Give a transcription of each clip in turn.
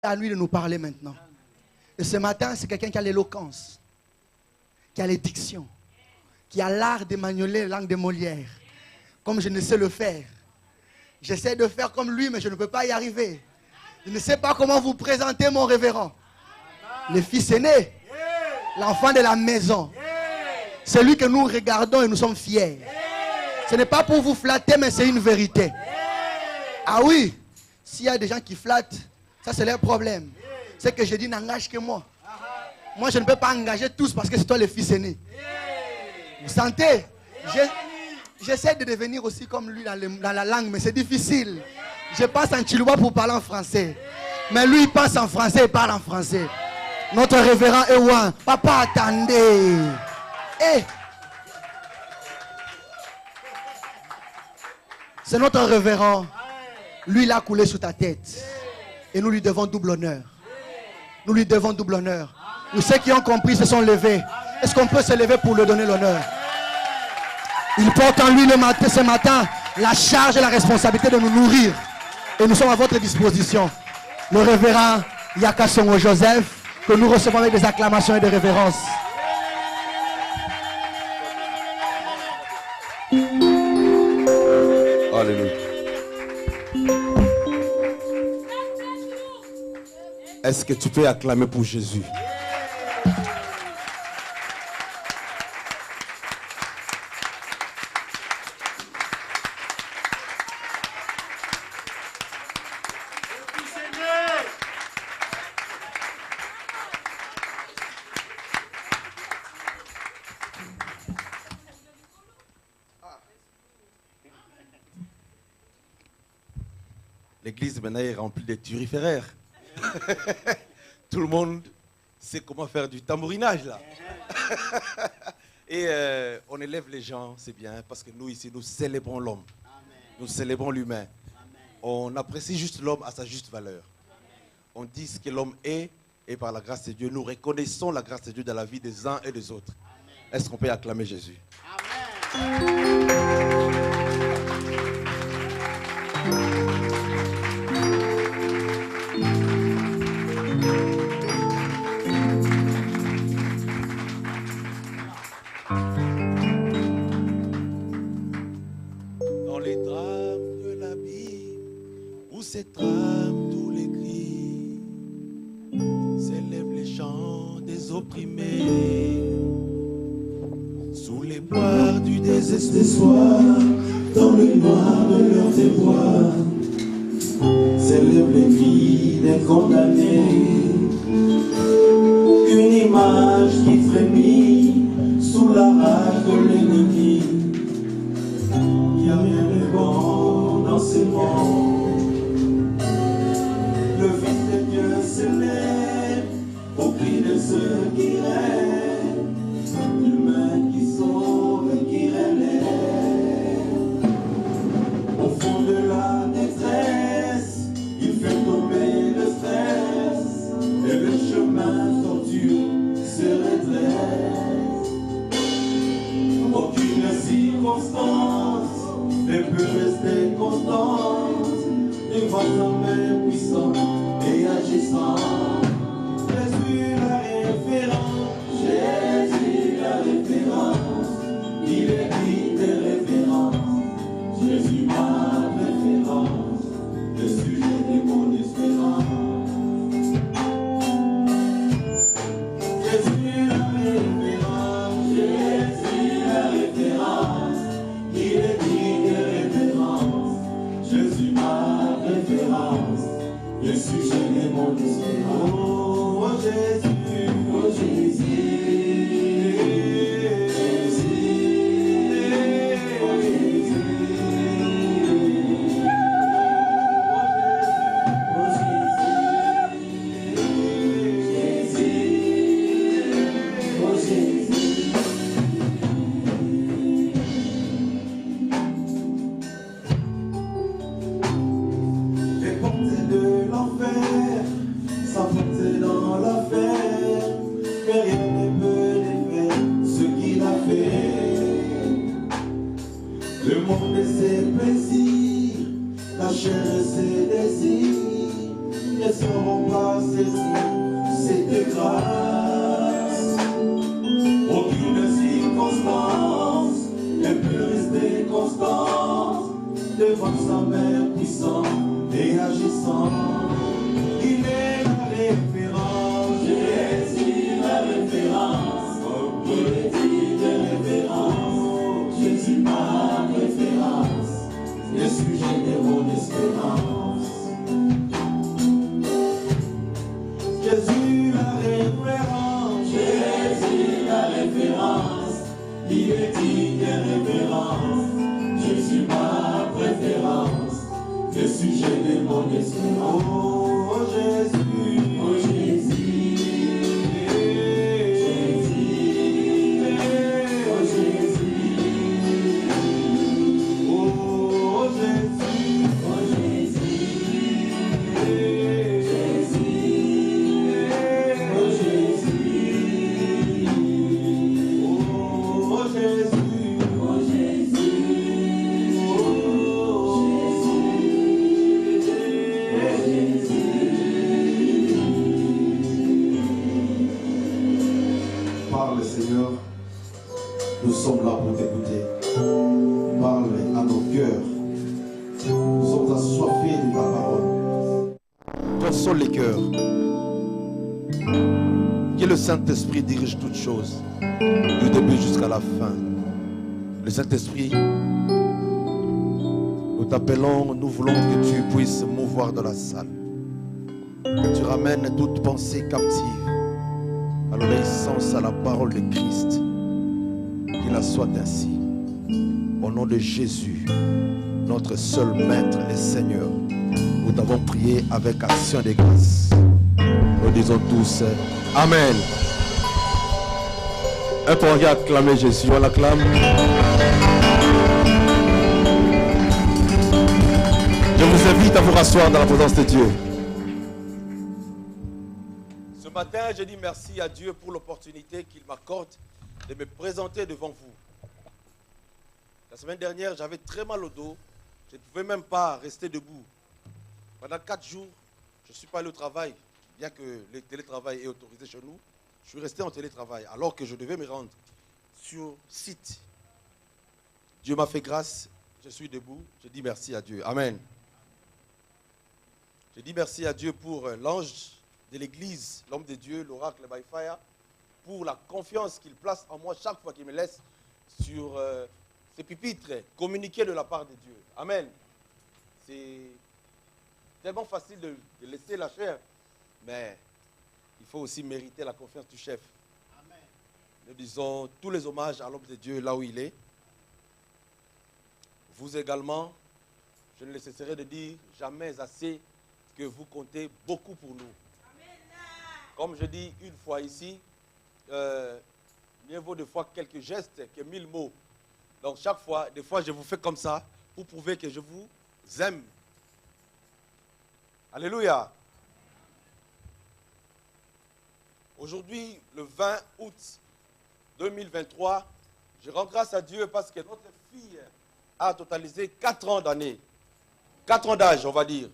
à lui de nous parler maintenant. Et ce matin, c'est quelqu'un qui a l'éloquence, qui a les dictions, qui a l'art de manier la langue de Molière, comme je ne sais le faire. J'essaie de faire comme lui, mais je ne peux pas y arriver. Je ne sais pas comment vous présenter mon révérend. Le fils aîné, l'enfant de la maison. Celui que nous regardons et nous sommes fiers. Ce n'est pas pour vous flatter, mais c'est une vérité. Ah oui, s'il y a des gens qui flattent, ça c'est leur problème. Ce que je dis n'engage que moi. Moi je ne peux pas engager tous parce que c'est toi le fils aîné. Vous sentez? J'essaie de devenir aussi comme lui dans la langue, mais c'est difficile. Je passe en Chiluba pour parler en français. Mais lui, il passe en français, il parle en français. Notre révérend Ewan, papa, attendez. Hey. C'est notre révérend. Lui, il a coulé sous ta tête. Et nous lui devons double honneur. Nous lui devons double honneur. Nous, ceux qui ont compris se sont levés. Est-ce qu'on peut se lever pour lui donner l'honneur? Il porte en lui ce matin la charge et la responsabilité de nous nourrir. Et nous sommes à votre disposition. Le révérend Yakasongo Joseph, que nous recevons avec des acclamations et des révérences. Alléluia. Est-ce que tu peux acclamer pour Jésus? L'église maintenant est remplie de turiféraires. Tout le monde sait comment faire du tambourinage là. Et on élève les gens, c'est bien, parce que nous ici, nous célébrons l'homme. Nous célébrons l'humain. On apprécie juste l'homme à sa juste valeur. On dit ce que l'homme est, et par la grâce de Dieu, nous reconnaissons la grâce de Dieu dans la vie des uns et des autres. Est-ce qu'on peut acclamer Jésus? Amen. Ces trames, tous les cris, s'élèvent les chants des opprimés. Sous les poires du désespoir, dans le noir de leur déboire, s'élèvent les vies des condamnés. Une image qui frémit sous la rage de l'ennemi. Il n'y a rien de bon dans ces mondes. Le Fils de Dieu s'élève au cri de ceux qui rêvent, l'humain qui sauve et qui relève. Au fond de la détresse, il fait tomber le stress et le chemin tortueux se redresse. Aucune circonstance ne peut rester constante devant sa main puissante et agissant. Jésus la référence, Jésus la référence, il est digne de référence. Jésus ma référence, le sujet de mon espérance. Jésus la référence, Jésus la référence, il est digne de référence. Jésus ma référence, le sujet de mon espérance. Oh Jésus, oh Jésus, Jésus, oh Jésus, oh Jésus, Jésus, oh Jésus. Les portes de l'enfer s'enfoncer dans l'affaire, mais rien ne peut défaire ce qu'il a fait. Le monde et ses plaisirs, la chair et ses désirs ne seront pas saisir cette grâce. Aucune circonstance ne peut rester constante devant sa main puissante et agissante. Il est la référence, Jésus la référence, il est dit de référence, Jésus ma référence, le sujet de mon espérance. Jésus la référence, Jésus la référence, il est digne de référence, Jésus ma préférence, le sujet de mon espérance. Oh Jésus, oh Jésus, Jésus, oh Jésus, oh Jésus, oh Jésus, Seigneur, nous sommes là pour t'écouter. Parle à nos cœurs. Nous sommes assoiffés de ta parole. Console les cœurs. Que le Saint-Esprit dirige toutes choses, du début jusqu'à la fin. Le Saint-Esprit, nous t'appelons, nous voulons que tu puisses mouvoir dans la salle. Que tu ramènes toute pensée captive à l'obéissance à la parole de Christ. Qu'il en soit ainsi. Au nom de Jésus, notre seul Maître et Seigneur, nous t'avons prié avec action de grâce. Nous disons tous Amen. Un peu on va acclamer Jésus, on l'acclame. Je vous invite à vous rasseoir dans la présence de Dieu. Ce matin, je dis merci à Dieu pour l'opportunité qu'il m'accorde de me présenter devant vous. La semaine dernière, j'avais très mal au dos. Je ne pouvais même pas rester debout. Pendant 4 jours, je ne suis pas allé au travail. Bien que le télétravail est autorisé chez nous, je suis resté en télétravail alors que je devais me rendre sur site. Dieu m'a fait grâce, je suis debout. Je dis merci à Dieu. Amen. Je dis merci à Dieu pour l'ange de l'église, l'homme de Dieu, l'oracle by fire, pour la confiance qu'il place en moi chaque fois qu'il me laisse sur ces pupitres communiqués de la part de Dieu. Amen. C'est tellement facile de laisser la chair, mais il faut aussi mériter la confiance du chef. Amen. Nous disons tous les hommages à l'homme de Dieu là où il est. Vous également, je ne cesserai de dire jamais assez que vous comptez beaucoup pour nous. Comme je dis une fois ici, mieux vaut des fois quelques gestes que 1000 mots. Donc chaque fois, des fois je vous fais comme ça pour prouver que je vous aime. Alléluia. Aujourd'hui, le 20 août 2023, je rends grâce à Dieu parce que notre fille a totalisé 4 ans d'année. 4 ans d'âge, on va dire.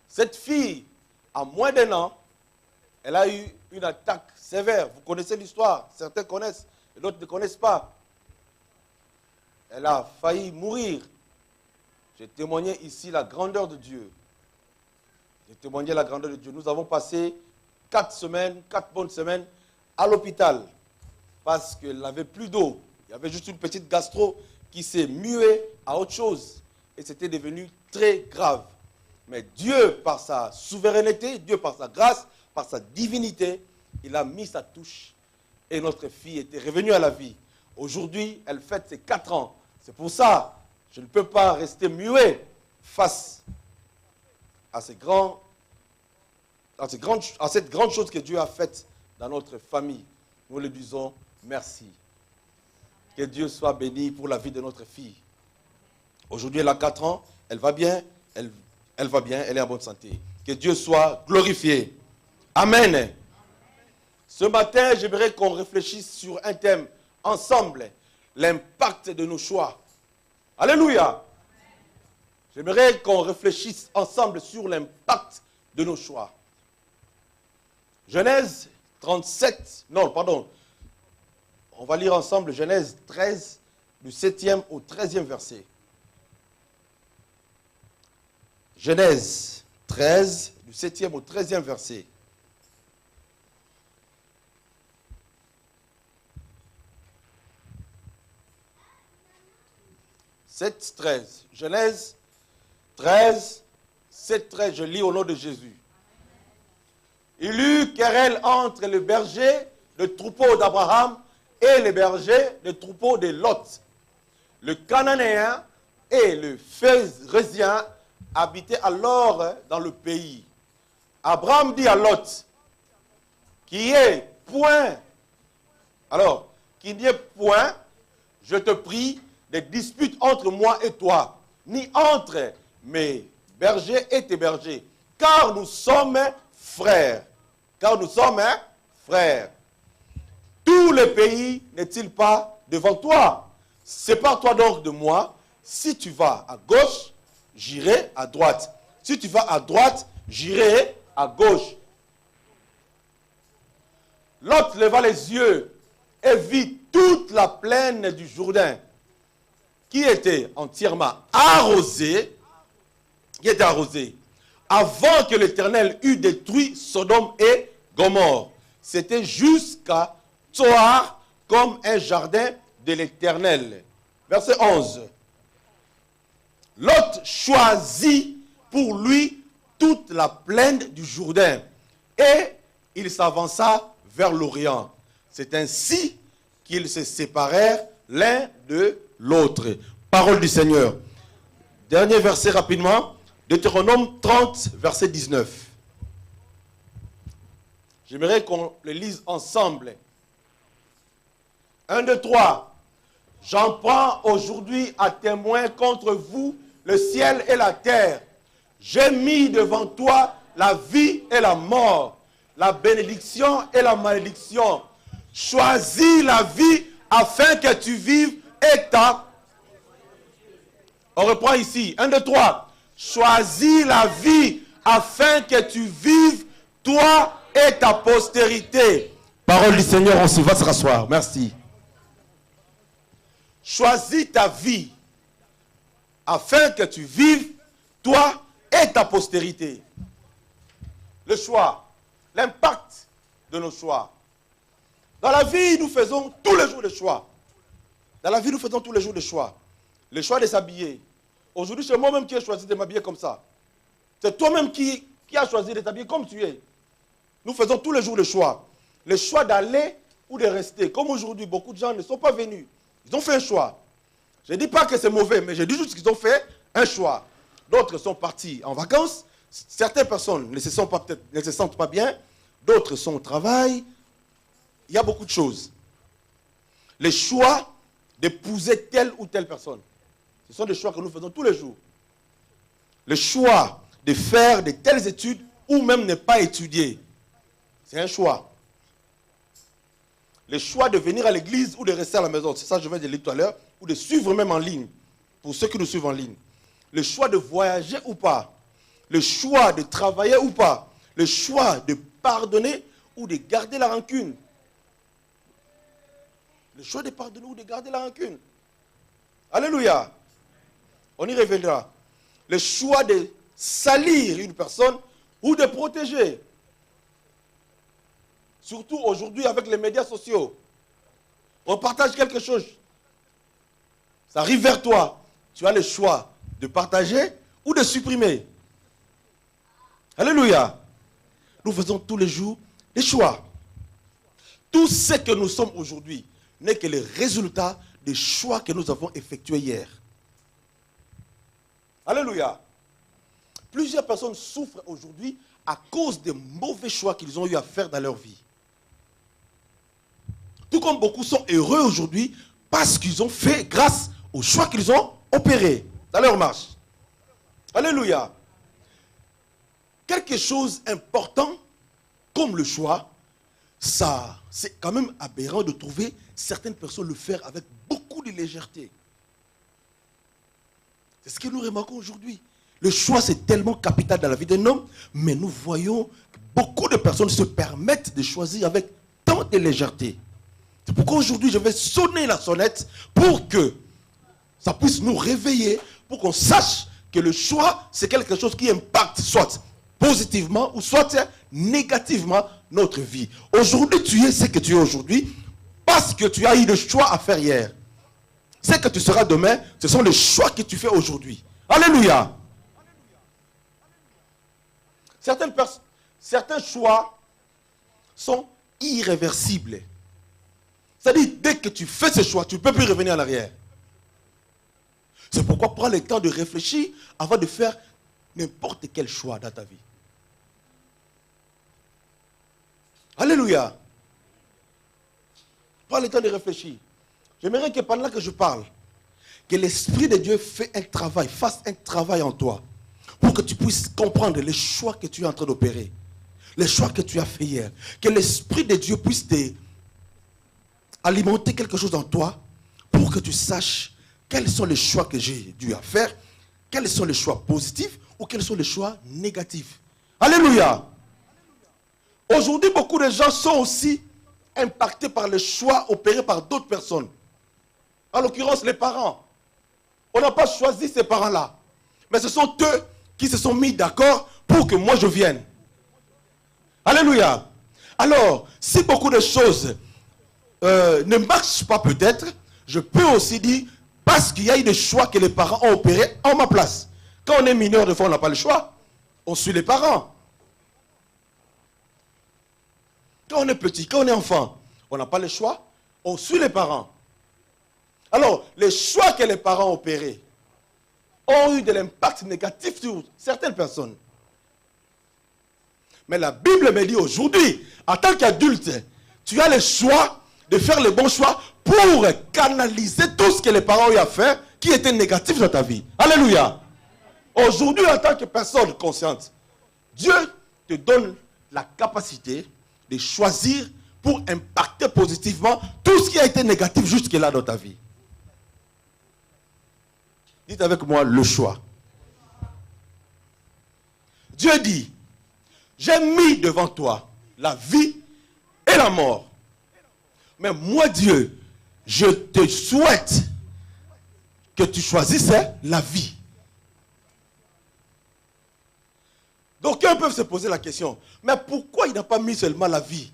Cette fille, à moins d'1 an, elle a eu une attaque sévère. Vous connaissez l'histoire. Certains connaissent et d'autres ne connaissent pas. Elle a failli mourir. J'ai témoigné ici la grandeur de Dieu. J'ai témoigné la grandeur de Dieu. Nous avons passé 4 bonnes semaines à l'hôpital parce qu'elle n'avait plus d'eau. Il y avait juste une petite gastro qui s'est muée à autre chose. Et c'était devenu très grave. Mais Dieu, par sa souveraineté, Dieu, par sa grâce, par sa divinité, il a mis sa touche. Et notre fille était revenue à la vie. Aujourd'hui, elle fête ses 4 ans. C'est pour ça que je ne peux pas rester muet face à cette grande chose que Dieu a faite dans notre famille. Nous lui disons merci. Que Dieu soit béni pour la vie de notre fille. Aujourd'hui, elle a 4 ans. Elle va bien. Elle va bien. Elle est en bonne santé. Que Dieu soit glorifié. Amen. Ce matin, j'aimerais qu'on réfléchisse sur un thème ensemble. L'impact de nos choix. Alléluia. J'aimerais qu'on réfléchisse ensemble sur l'impact de nos choix. Genèse 37, non, pardon. On va lire ensemble Genèse 13, du 7e au 13e verset. Genèse 13, du 7e au 13e verset. « 7, 13. Genèse 13, 7, 13. Je lis au nom de Jésus. Il eut querelle entre le berger, le troupeau d'Abraham, et les bergers, le troupeau de Lot. Le Cananéen et le Phérézien habitaient alors dans le pays. Abraham dit à Lot, qu'il n'y ait point, je te prie, des disputes entre moi et toi, ni entre mes bergers et tes bergers, car nous sommes frères. Car nous sommes frères. Tout le pays n'est-il pas devant toi? Sépare-toi donc de moi. Si tu vas à gauche, j'irai à droite. Si tu vas à droite, j'irai à gauche. Lot leva les yeux et vit toute la plaine du Jourdain, qui était entièrement arrosée, avant que l'Éternel eût détruit Sodome et Gomorrhe. C'était jusqu'à Tsoar comme un jardin de l'Éternel. Verset 11. Lot choisit pour lui toute la plaine du Jourdain et il s'avança vers l'Orient. C'est ainsi qu'ils se séparèrent l'un de l'autre. Parole du Seigneur. Dernier verset rapidement. Deutéronome 30, verset 19. J'aimerais qu'on le lise ensemble. 1, 2, 3. J'en prends aujourd'hui à témoin contre vous le ciel et la terre. J'ai mis devant toi la vie et la mort, la bénédiction et la malédiction. Choisis la vie afin que tu vives et ta... On reprend ici. 1, 2, 3. Choisis la vie afin que tu vives, toi et ta postérité. Parole du Seigneur, on se va se rasseoir. Merci. Choisis ta vie afin que tu vives, toi et ta postérité. Le choix, l'impact de nos choix. Dans la vie, nous faisons tous les jours des choix. Dans la vie, nous faisons tous les jours des choix. Le choix de s'habiller. Aujourd'hui, c'est moi-même qui ai choisi de m'habiller comme ça. C'est toi-même qui as choisi de t'habiller comme tu es. Nous faisons tous les jours le choix. Le choix d'aller ou de rester. Comme aujourd'hui, beaucoup de gens ne sont pas venus. Ils ont fait un choix. Je ne dis pas que c'est mauvais, mais je dis juste qu'ils ont fait un choix. D'autres sont partis en vacances. Certaines personnes ne se sentent pas bien. D'autres sont au travail. Il y a beaucoup de choses. Le choix d'épouser telle ou telle personne. Ce sont des choix que nous faisons tous les jours. Le choix de faire de telles études ou même ne pas étudier. C'est un choix. Le choix de venir à l'église ou de rester à la maison. C'est ça que je viens de lire tout à l'heure. Ou de suivre même en ligne. Pour ceux qui nous suivent en ligne. Le choix de voyager ou pas. Le choix de travailler ou pas. Le choix de pardonner ou de garder la rancune. Le choix de pardonner ou de garder la rancune. Alléluia. On y reviendra. Le choix de salir une personne ou de protéger. Surtout aujourd'hui avec les médias sociaux. On partage quelque chose. Ça arrive vers toi. Tu as le choix de partager ou de supprimer. Alléluia. Nous faisons tous les jours des choix. Tout ce que nous sommes aujourd'hui n'est que le résultat des choix que nous avons effectués hier. Alléluia. Plusieurs personnes souffrent aujourd'hui à cause des mauvais choix qu'ils ont eu à faire dans leur vie. Tout comme beaucoup sont heureux aujourd'hui parce qu'ils ont fait grâce aux choix qu'ils ont opérés dans leur marche. Alléluia. Quelque chose d'important comme le choix, ça, c'est quand même aberrant de trouver certaines personnes le faire avec beaucoup de légèreté. C'est ce que nous remarquons aujourd'hui. Le choix, c'est tellement capital dans la vie d'un homme, mais nous voyons que beaucoup de personnes se permettent de choisir avec tant de légèreté. C'est pourquoi aujourd'hui, je vais sonner la sonnette pour que ça puisse nous réveiller, pour qu'on sache que le choix, c'est quelque chose qui impacte soit positivement ou soit négativement notre vie. Aujourd'hui, tu es ce que tu es aujourd'hui parce que tu as eu le choix à faire hier. Ce que tu seras demain, ce sont les choix que tu fais aujourd'hui. Alléluia. Certains choix sont irréversibles. C'est-à-dire, dès que tu fais ce choix, tu ne peux plus revenir en arrière. C'est pourquoi prends le temps de réfléchir avant de faire n'importe quel choix dans ta vie. Alléluia. Prends le temps de réfléchir. J'aimerais que pendant que je parle, que l'Esprit de Dieu fasse un travail en toi, pour que tu puisses comprendre les choix que tu es en train d'opérer, les choix que tu as fait hier. Que l'Esprit de Dieu puisse alimenter quelque chose en toi, pour que tu saches quels sont les choix que j'ai dû faire, quels sont les choix positifs ou quels sont les choix négatifs. Alléluia. Aujourd'hui, beaucoup de gens sont aussi impactés par les choix opérés par d'autres personnes. En l'occurrence, les parents. On n'a pas choisi ces parents-là. Mais ce sont eux qui se sont mis d'accord pour que moi je vienne. Alléluia. Alors, si beaucoup de choses ne marchent pas peut-être, je peux aussi dire, parce qu'il y a eu des choix que les parents ont opérés en ma place. Quand on est mineur, des fois on n'a pas le choix. On suit les parents. Quand on est petit, quand on est enfant, on n'a pas le choix. On suit les parents. Alors, les choix que les parents ont opérés ont eu de l'impact négatif sur certaines personnes. Mais la Bible me dit aujourd'hui, en tant qu'adulte, tu as le choix de faire le bon choix pour canaliser tout ce que les parents ont eu à faire qui était négatif dans ta vie. Alléluia. Aujourd'hui, en tant que personne consciente, Dieu te donne la capacité de choisir pour impacter positivement tout ce qui a été négatif jusque-là dans ta vie. Dites avec moi le choix. Dieu dit, j'ai mis devant toi la vie et la mort. Mais moi, Dieu, je te souhaite que tu choisisses la vie. D'aucuns peuvent se poser la question, mais pourquoi il n'a pas mis seulement la vie?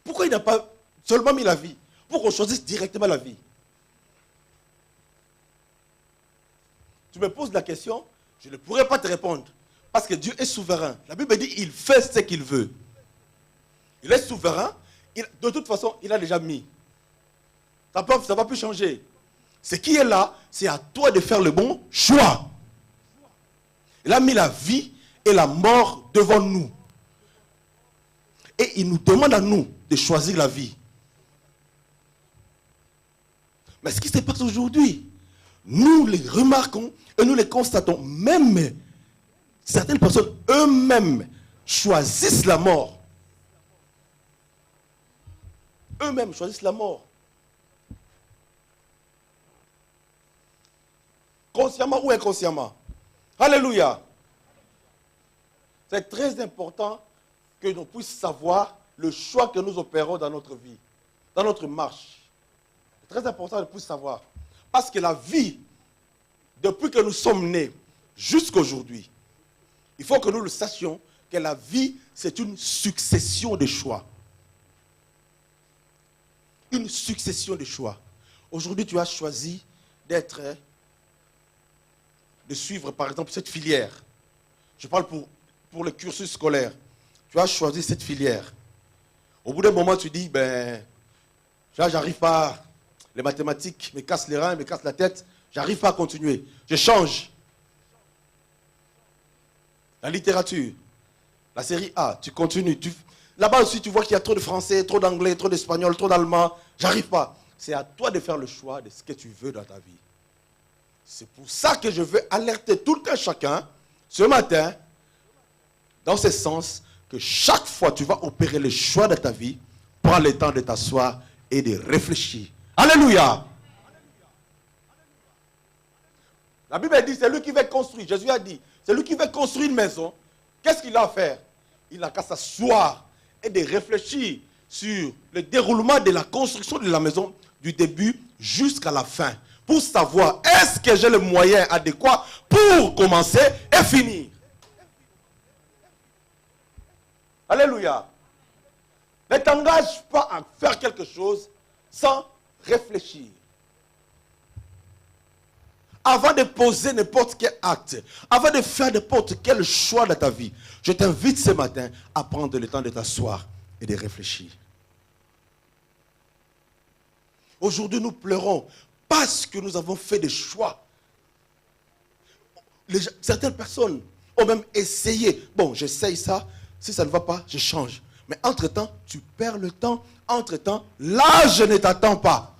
Pourquoi il n'a pas seulement mis la vie? Pour qu'on choisisse directement la vie. Tu me poses la question, je ne pourrais pas te répondre. Parce que Dieu est souverain. La Bible dit qu'il fait ce qu'il veut. Il est souverain. De toute façon, il a déjà mis. Ça ne va plus changer. Ce qui est là, c'est à toi de faire le bon choix. Il a mis la vie et la mort devant nous. Et il nous demande à nous de choisir la vie. Mais ce qui se passe aujourd'hui, nous les remarquons et nous les constatons. Même certaines personnes eux-mêmes choisissent la mort. Eux-mêmes choisissent la mort. Consciemment ou inconsciemment. Alléluia. C'est très important que nous puissions savoir le choix que nous opérons dans notre vie, dans notre marche. C'est très important de pouvoir savoir. Parce que la vie, depuis que nous sommes nés jusqu'aujourd'hui, il faut que nous le sachions que la vie, c'est une succession de choix. Une succession de choix. Aujourd'hui, tu as choisi de suivre, par exemple, cette filière. Je parle pour le cursus scolaire. Tu as choisi cette filière. Au bout d'un moment, tu dis, j'arrive pas, les mathématiques me cassent les reins, me cassent la tête, j'arrive pas à continuer. Je change. La littérature, la série A, tu continues. Là-bas aussi, tu vois qu'il y a trop de français, trop d'anglais, trop d'espagnol, trop d'allemand. J'arrive pas. C'est à toi de faire le choix de ce que tu veux dans ta vie. C'est pour ça que je veux alerter tout un chacun, ce matin, dans ce sens, que chaque fois tu vas opérer le choix de ta vie, prends le temps de t'asseoir et de réfléchir. Alléluia! La Bible dit, c'est lui qui veut construire. Jésus a dit, c'est lui qui veut construire une maison. Qu'est-ce qu'il a à faire? Il n'a qu'à s'asseoir et de réfléchir sur le déroulement de la construction de la maison du début jusqu'à la fin. Pour savoir, est-ce que j'ai le moyen adéquat pour commencer et finir? Alléluia. Ne t'engage pas à faire quelque chose sans réfléchir. Avant de poser n'importe quel acte, avant de faire n'importe quel choix dans ta vie, je t'invite ce matin à prendre le temps de t'asseoir et de réfléchir. Aujourd'hui, nous pleurons parce que nous avons fait des choix. Certaines personnes ont même essayé. Bon, j'essaye ça. Si ça ne va pas, je change. Mais entre-temps, tu perds le temps. Entre-temps, l'âge ne t'attend pas.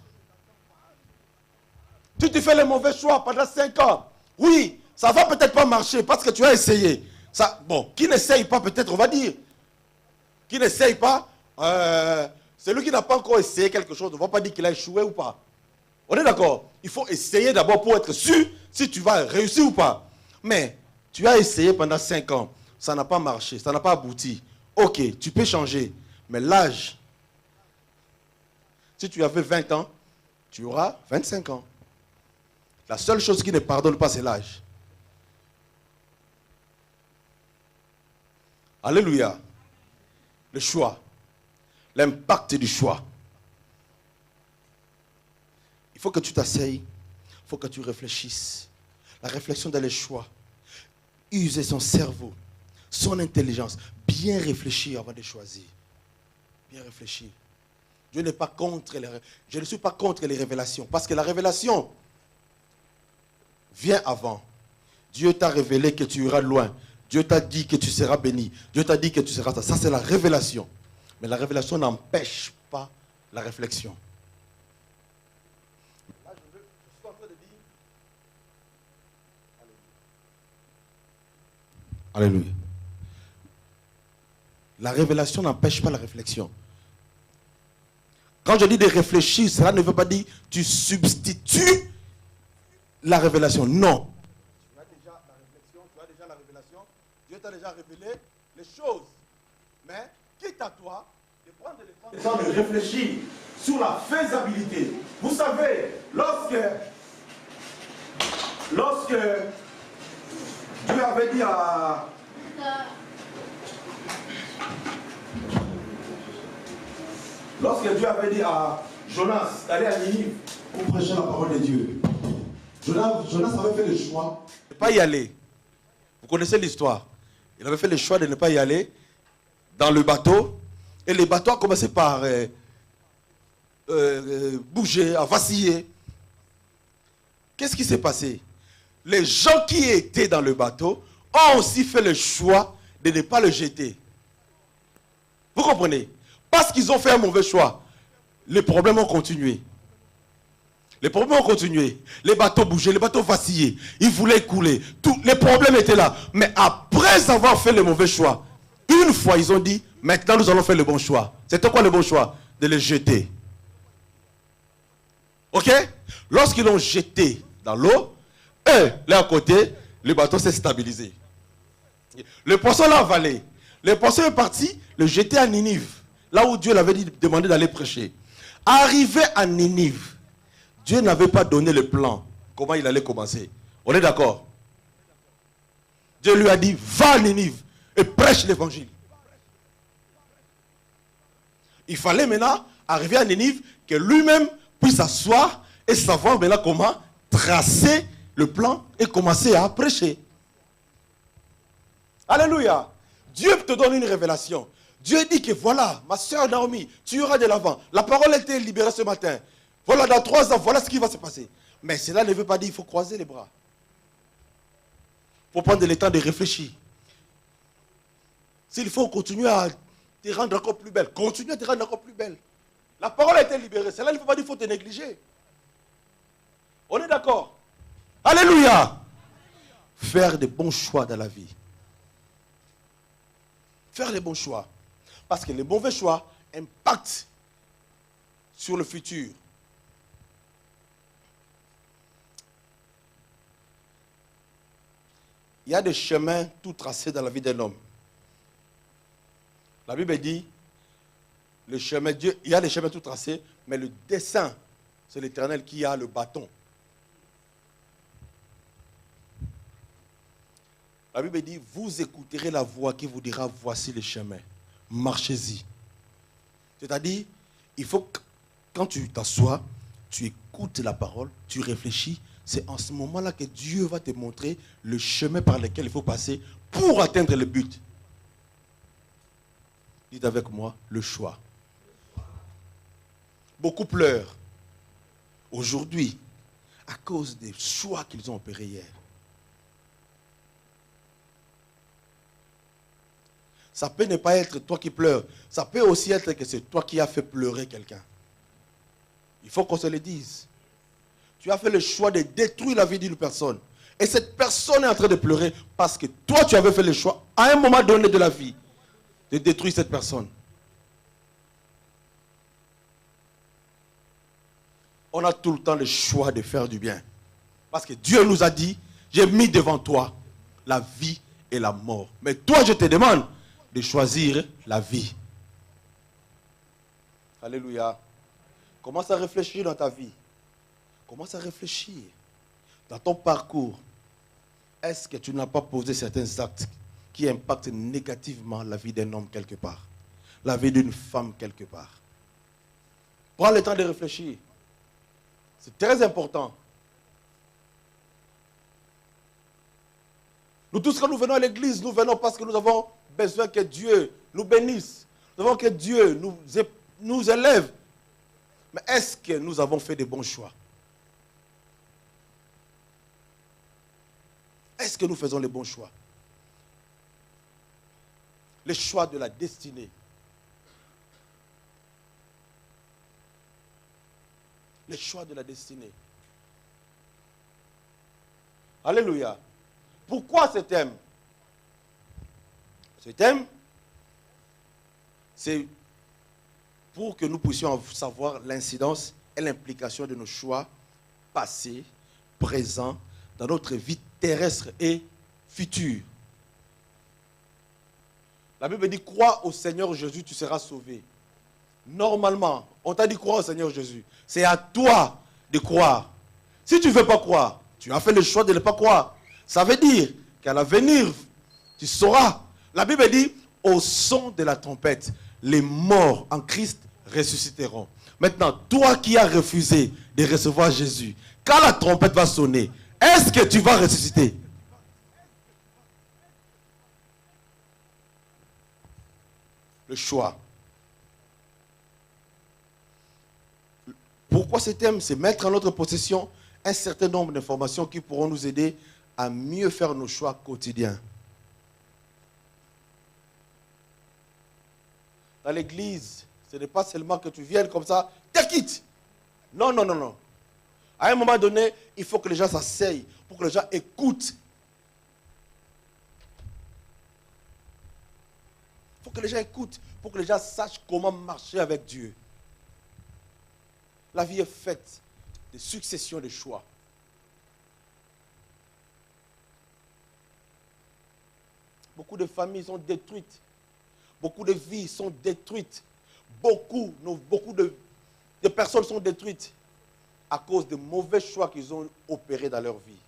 Tu te fais les mauvais choix pendant 5 ans. Oui, ça ne va peut-être pas marcher parce que tu as essayé. Ça, bon, qui n'essaye pas, peut-être, on va dire. Qui n'essaye pas, celui qui n'a pas encore essayé quelque chose, on ne va pas dire qu'il a échoué ou pas. On est d'accord? Il faut essayer d'abord pour être sûr si tu vas réussir ou pas. Mais tu as essayé pendant 5 ans. Ça n'a pas marché, ça n'a pas abouti. Ok, tu peux changer. Mais l'âge, si tu avais 20 ans, tu auras 25 ans. La seule chose qui ne pardonne pas, c'est l'âge. Alléluia. Le choix. L'impact du choix. Il faut que tu t'asseyes. Il faut que tu réfléchisses. La réflexion dans les choix. User son cerveau, son intelligence. Bien réfléchir avant de choisir. Bien réfléchir. Je ne suis pas contre les révélations. Parce que la révélation vient avant. Dieu t'a révélé que tu iras loin. Dieu t'a dit que tu seras béni. Dieu t'a dit que tu seras ça. Ça, c'est la révélation. Mais la révélation n'empêche pas la réflexion. Là, je suis en train de dire. Alléluia. La révélation n'empêche pas la réflexion. Quand je dis de réfléchir, cela ne veut pas dire que tu substitues la révélation. Non. Tu as déjà la réflexion, tu as déjà la révélation. Dieu t'a déjà révélé les choses. Mais quitte à toi de prendre le temps de réfléchir sur la faisabilité. Vous savez, lorsque Dieu avait dit à... Lorsque Dieu avait dit à Jonas d'aller à Ninive pour prêcher la parole de Dieu. Jonas avait fait le choix de ne pas y aller. Vous connaissez l'histoire. Il avait fait le choix de ne pas y aller dans le bateau. Et le bateau a commencé par bouger, à vaciller. Qu'est-ce qui s'est passé? Les gens qui étaient dans le bateau ont aussi fait le choix de ne pas le jeter. Vous comprenez? Parce qu'ils ont fait un mauvais choix, les problèmes ont continué. Les problèmes ont continué. Les bateaux bougeaient, les bateaux vacillaient. Ils voulaient couler. Les problèmes étaient là. Mais après avoir fait le mauvais choix, une fois ils ont dit, maintenant nous allons faire le bon choix. C'était quoi le bon choix? De les jeter. Ok? Lorsqu'ils l'ont jeté dans l'eau, eux, là à côté, le bateau s'est stabilisé. Le poisson l'a avalé. Le poisson est parti, le jeter à Ninive. Là où Dieu l'avait demandé d'aller prêcher. Arrivé à Ninive, Dieu n'avait pas donné le plan. Comment il allait commencer. On est d'accord? Dieu lui a dit, va à Ninive et prêche l'évangile. Il fallait maintenant arriver à Ninive, que lui-même puisse s'asseoir et savoir maintenant comment tracer le plan et commencer à prêcher. Alléluia. Dieu te donne une révélation. Dieu dit que voilà, ma soeur Naomi, tu iras de l'avant. La parole a été libérée ce matin. Voilà, dans 3 ans, voilà ce qui va se passer. Mais cela ne veut pas dire qu'il faut croiser les bras. Il faut prendre le temps de réfléchir. S'il faut continuer à te rendre encore plus belle, continue à te rendre encore plus belle. La parole a été libérée. Cela ne veut pas dire qu'il faut te négliger. On est d'accord? Alléluia. Faire de bons choix dans la vie. Faire les bons choix. Parce que les mauvais choix impactent sur le futur. Il y a des chemins tout tracés dans la vie d'un homme. La Bible dit, le chemin, Dieu, il y a des chemins tout tracés, mais le dessein, c'est l'Éternel qui a le bâton. La Bible dit, vous écouterez la voix qui vous dira, voici le chemin, marchez-y. C'est-à-dire, il faut que quand tu t'assois, tu écoutes la parole, tu réfléchis. C'est en ce moment-là que Dieu va te montrer le chemin par lequel il faut passer pour atteindre le but. Dites avec moi, le choix. Beaucoup pleurent aujourd'hui à cause des choix qu'ils ont opérés hier. Ça peut ne pas être toi qui pleures. Ça peut aussi être que c'est toi qui as fait pleurer quelqu'un. Il faut qu'on se le dise. Tu as fait le choix de détruire la vie d'une personne. Et cette personne est en train de pleurer parce que toi, tu avais fait le choix, à un moment donné de la vie, de détruire cette personne. On a tout le temps le choix de faire du bien. Parce que Dieu nous a dit, j'ai mis devant toi la vie et la mort. Mais toi, je te demande de choisir la vie. Alléluia. Commence à réfléchir dans ta vie. Commence à réfléchir dans ton parcours. Est-ce que tu n'as pas posé certains actes qui impactent négativement la vie d'un homme quelque part, la vie d'une femme quelque part? Prends le temps de réfléchir. C'est très important. Nous tous, quand nous venons à l'église, nous venons parce que nous avons besoin que Dieu nous bénisse. Nous avons que Dieu nous élève. Mais est-ce que nous avons fait des bons choix? Est-ce que nous faisons les bons choix? Les choix de la destinée. Les choix de la destinée. Alléluia. Pourquoi ce thème? Ce thème, c'est pour que nous puissions savoir l'incidence et l'implication de nos choix passés, présents, dans notre vie terrestre et future. La Bible dit, crois au Seigneur Jésus, tu seras sauvé. Normalement, on t'a dit crois au Seigneur Jésus. C'est à toi de croire. Si tu ne veux pas croire, tu as fait le choix de ne pas croire. Ça veut dire qu'à l'avenir, tu sauras. La Bible dit, au son de la trompette, les morts en Christ ressusciteront. Maintenant, toi qui as refusé de recevoir Jésus, quand la trompette va sonner, est-ce que tu vas ressusciter? Le choix. Pourquoi ce thème? C'est mettre en notre possession un certain nombre d'informations qui pourront nous aider à mieux faire nos choix quotidiens. Dans l'église, ce n'est pas seulement que tu viennes comme ça, t'es quitte. Non, non, non, non. À un moment donné, il faut que les gens s'asseyent, pour que les gens écoutent. Il faut que les gens écoutent, pour que les gens sachent comment marcher avec Dieu. La vie est faite de successions de choix. Beaucoup de familles sont détruites. Beaucoup de vies sont détruites. Beaucoup de personnes sont détruites à cause de mauvais choix qu'ils ont opérés dans leur vie.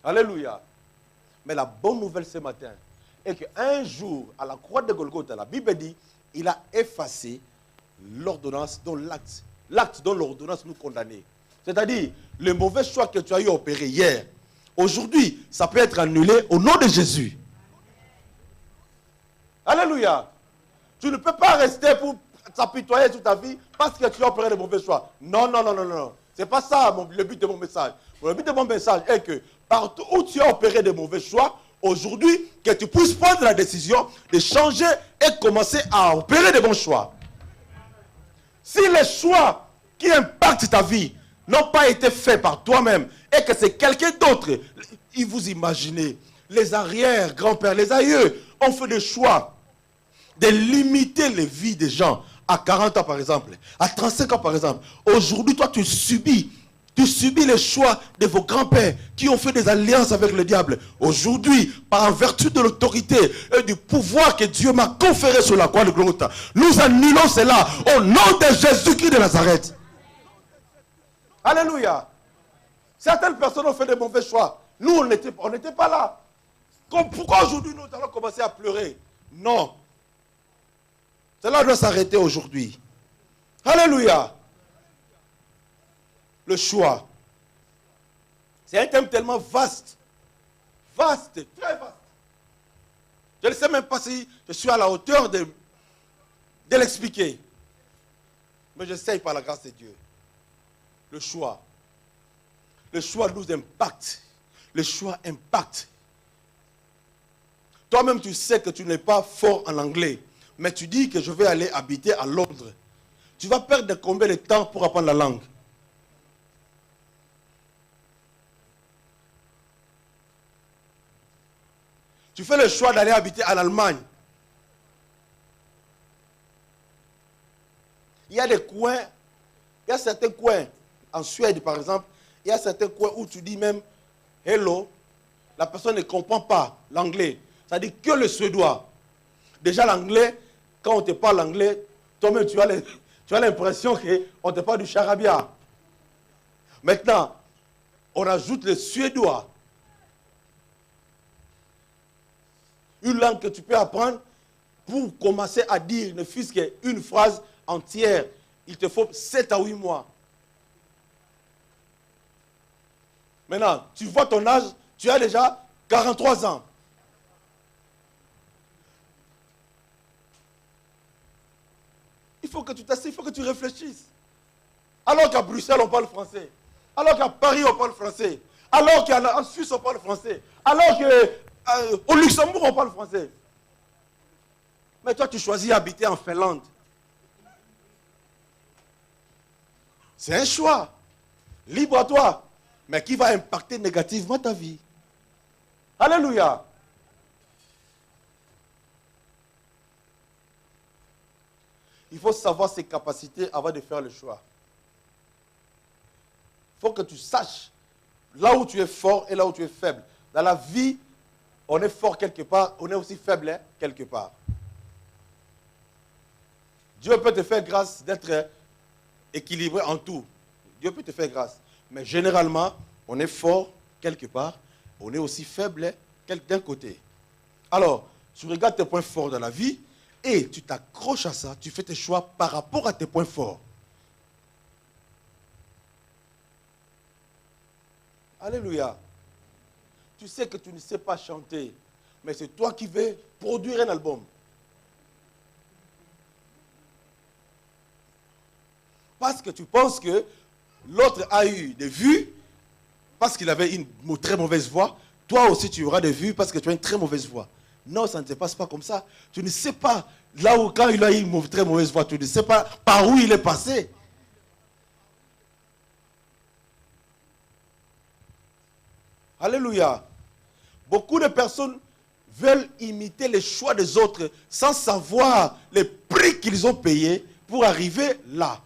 Alléluia. Mais la bonne nouvelle ce matin est qu'un jour, à la croix de Golgotha, la Bible dit, il a effacé l'ordonnance dont l'acte dont l'ordonnance nous condamnait. C'est-à-dire, le mauvais choix que tu as eu opéré hier, aujourd'hui, ça peut être annulé au nom de Jésus. Alléluia. Tu ne peux pas rester pour t'apitoyer toute ta vie parce que tu as opéré le mauvais choix. Non, non, non, non, non. Ce n'est pas ça le but de mon message. Le but de mon message est que partout où tu as opéré de mauvais choix, aujourd'hui, que tu puisses prendre la décision de changer et commencer à opérer de bons choix. Si les choix qui impactent ta vie n'ont pas été faits par toi-même et que c'est quelqu'un d'autre, vous imaginez, les arrières, grands-pères, les aïeux ont fait des choix de limiter les vies des gens à 40 ans par exemple, à 35 ans par exemple. Aujourd'hui, toi tu subis Tu subis les choix de vos grands-pères qui ont fait des alliances avec le diable. Aujourd'hui, par vertu de l'autorité et du pouvoir que Dieu m'a conféré sur la croix de Golgotha, nous annulons cela au nom de Jésus-Christ de Nazareth. Alléluia. Certaines personnes ont fait des mauvais choix. Nous, on n'était pas là. Pourquoi aujourd'hui nous allons commencer à pleurer? Non. Cela doit s'arrêter aujourd'hui. Alléluia. Le choix. C'est un thème tellement vaste. Vaste, très vaste. Je ne sais même pas si je suis à la hauteur de l'expliquer. Mais j'essaye par la grâce de Dieu. Le choix. Le choix nous impacte. Le choix impacte. Toi-même, tu sais que tu n'es pas fort en anglais. Mais tu dis que je vais aller habiter à Londres. Tu vas perdre combien de temps pour apprendre la langue? Tu fais le choix d'aller habiter en Allemagne. Il y a des coins, il y a certains coins, en Suède par exemple, il y a certains coins où tu dis même « hello », la personne ne comprend pas l'anglais. Ça dit que le suédois. Déjà l'anglais, quand on te parle anglais, toi-même tu as l'impression qu'on te parle du charabia. Maintenant, on ajoute le suédois. Une langue que tu peux apprendre pour commencer à dire ne fût-ce qu'une phrase entière. Il te faut 7 à 8 mois. Maintenant, tu vois ton âge, tu as déjà 43 ans. Il faut que tu t'assieds, il faut que tu réfléchisses. Alors qu'à Bruxelles, on parle français. Alors qu'à Paris, on parle français. Alors qu'en Suisse, on parle français. Alors qu'au Luxembourg, on parle français. Mais toi, tu choisis d'habiter en Finlande. C'est un choix. Libre à toi. Mais qui va impacter négativement ta vie. Alléluia. Il faut savoir ses capacités avant de faire le choix. Il faut que tu saches là où tu es fort et là où tu es faible. Dans la vie, on est fort quelque part, on est aussi faible quelque part. Dieu peut te faire grâce d'être équilibré en tout. Dieu peut te faire grâce. Mais généralement, on est fort quelque part, on est aussi faible d'un côté. Alors, tu regardes tes points forts dans la vie et tu t'accroches à ça, tu fais tes choix par rapport à tes points forts. Alléluia. Tu sais que tu ne sais pas chanter, mais c'est toi qui veux produire un album. Parce que tu penses que l'autre a eu des vues, parce qu'il avait une très mauvaise voix, toi aussi tu auras des vues parce que tu as une très mauvaise voix. Non, ça ne se passe pas comme ça. Tu ne sais pas, là où quand il a eu une très mauvaise voix, tu ne sais pas par où il est passé. Alléluia. Beaucoup de personnes veulent imiter les choix des autres sans savoir les prix qu'ils ont payés pour arriver là.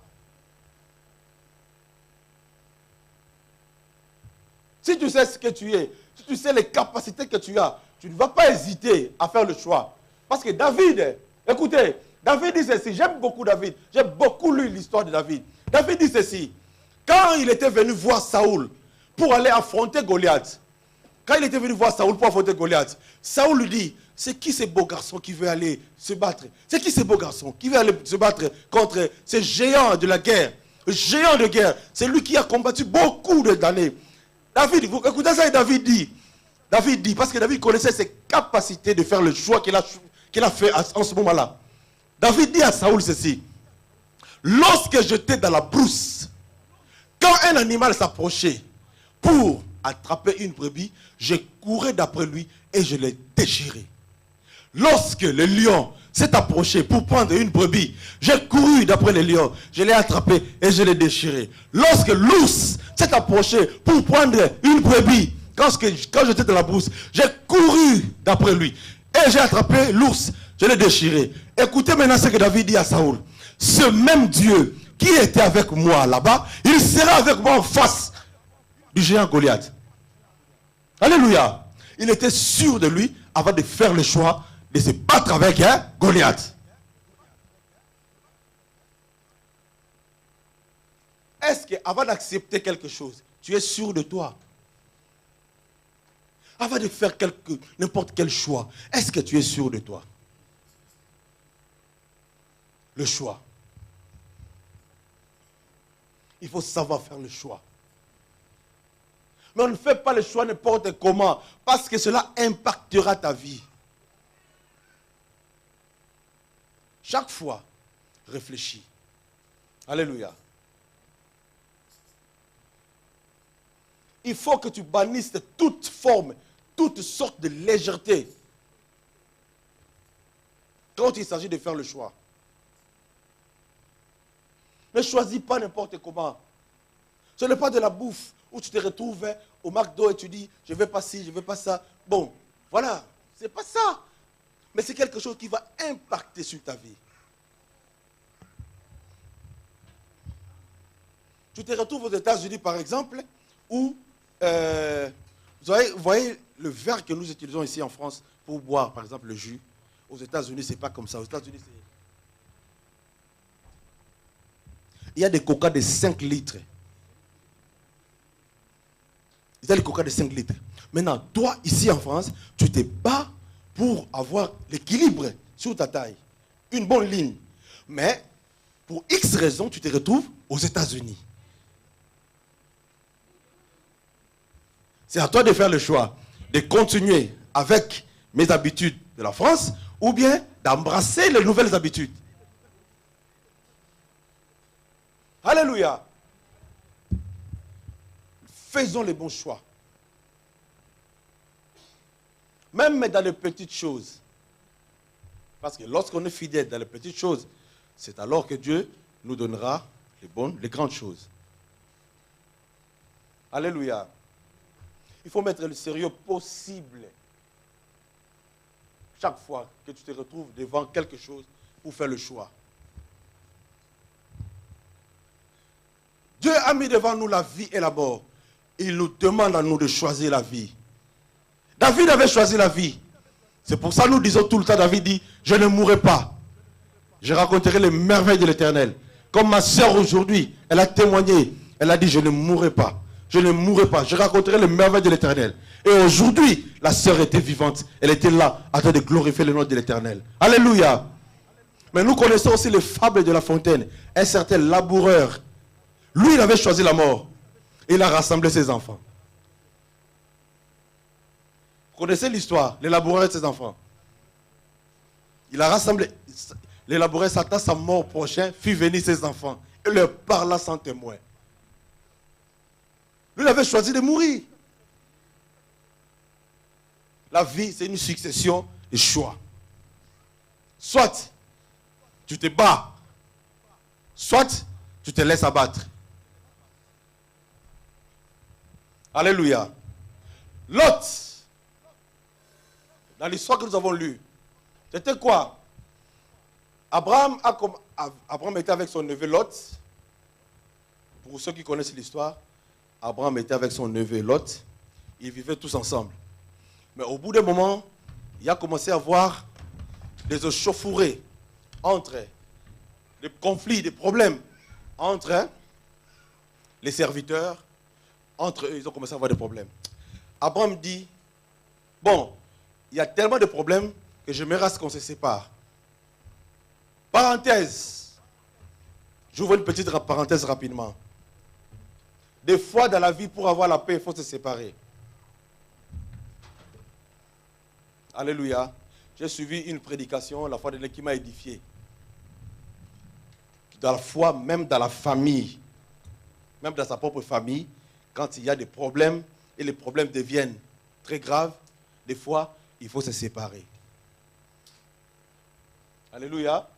Si tu sais ce que tu es, si tu sais les capacités que tu as, tu ne vas pas hésiter à faire le choix. Parce que David, écoutez, David dit ceci, j'aime beaucoup David, j'ai beaucoup lu l'histoire de David. David dit ceci, quand il était venu voir Saoul pour aller affronter Goliath, Saoul lui dit, c'est qui ce beau garçon qui veut aller se battre? C'est qui ce beau garçon qui veut aller se battre contre ces géants de la guerre? Le géant de guerre, c'est lui qui a combattu beaucoup d'années. David, vous écoutez ça, David dit, parce que David connaissait ses capacités de faire le choix qu'il a fait en ce moment-là. David dit à Saoul ceci, lorsque j'étais dans la brousse, quand un animal s'approchait pour attraper une brebis, je courais d'après lui et je l'ai déchiré. Lorsque le lion s'est approché pour prendre une brebis, j'ai couru d'après le lion, je l'ai attrapé et je l'ai déchiré. Lorsque l'ours s'est approché pour prendre une brebis, quand j'étais dans la brousse, j'ai couru d'après lui et j'ai attrapé l'ours, je l'ai déchiré. Écoutez maintenant ce que David dit à Saoul. Ce même Dieu qui était avec moi là-bas, il sera avec moi en face du géant Goliath. Alléluia. Il était sûr de lui avant de faire le choix de se battre avec Goliath. Est-ce qu'avant d'accepter quelque chose, tu es sûr de toi? Avant de faire n'importe quel choix, est-ce que tu es sûr de toi? Le choix. Il faut savoir faire le choix. Mais on ne fait pas le choix n'importe comment, parce que cela impactera ta vie. Chaque fois, réfléchis. Alléluia. Il faut que tu bannisses de toute forme, toute sorte de légèreté quand il s'agit de faire le choix. Ne choisis pas n'importe comment. Ce n'est pas de la bouffe où tu te retrouves au McDo et tu dis je ne veux pas ci, je ne veux pas ça. Bon, voilà, ce n'est pas ça. Mais c'est quelque chose qui va impacter sur ta vie. Tu te retrouves aux États-Unis par exemple où vous voyez le verre que nous utilisons ici en France pour boire par exemple le jus. Aux États-Unis, ce n'est pas comme ça. Aux États-Unis, c'est... Il y a des coca de 5 litres. Il y a des coca de 5 litres. Maintenant, toi, ici en France, tu te bats pour avoir l'équilibre sur ta taille. Une bonne ligne. Mais, pour X raisons, tu te retrouves aux États-Unis. C'est à toi de faire le choix de continuer avec mes habitudes de la France ou bien d'embrasser les nouvelles habitudes. Alléluia. Faisons les bons choix. Même dans les petites choses. Parce que lorsqu'on est fidèle dans les petites choses, c'est alors que Dieu nous donnera les grandes choses. Alléluia. Il faut mettre le sérieux possible. Chaque fois que tu te retrouves devant quelque chose pour faire le choix. Dieu a mis devant nous la vie et la mort. Il nous demande à nous de choisir la vie. David avait choisi la vie. C'est pour ça que nous disons tout le temps, David dit, je ne mourrai pas. Je raconterai les merveilles de l'Éternel. Comme ma soeur aujourd'hui, elle a témoigné. Elle a dit, je ne mourrai pas. Je ne mourrai pas. Je raconterai les merveilles de l'Éternel. Et aujourd'hui, la sœur était vivante. Elle était là, en train de glorifier le nom de l'Éternel. Alléluia. Mais nous connaissons aussi les fables de La Fontaine. Un certain laboureur. Lui, il avait choisi la mort. Il a rassemblé ses enfants. Vous connaissez l'histoire, les laboureurs et ses enfants. Il a rassemblé. Les laboureurs s'attendent à sa mort prochaine, fit venir ses enfants. Et leur parla sans témoin. Lui, il avait choisi de mourir. La vie, c'est une succession de choix. Soit tu te bats, soit tu te laisses abattre. Alléluia. Lot, dans l'histoire que nous avons lue, c'était quoi? Abraham était avec son neveu Lot. Pour ceux qui connaissent l'histoire, Abraham était avec son neveu Lot. Ils vivaient tous ensemble. Mais au bout d'un moment, il a commencé à avoir des échauffourées entre des conflits, des problèmes entre les serviteurs. Entre eux, ils ont commencé à avoir des problèmes. Abraham dit, bon, il y a tellement de problèmes que j'aimerais à ce qu'on se sépare. Parenthèse. J'ouvre une petite parenthèse rapidement. Des fois dans la vie, pour avoir la paix, il faut se séparer. Alléluia. J'ai suivi une prédication la fois dernière qui m'a édifié. Dans la foi, même dans la famille, même dans sa propre famille, quand il y a des problèmes et les problèmes deviennent très graves, des fois, il faut se séparer. Alléluia.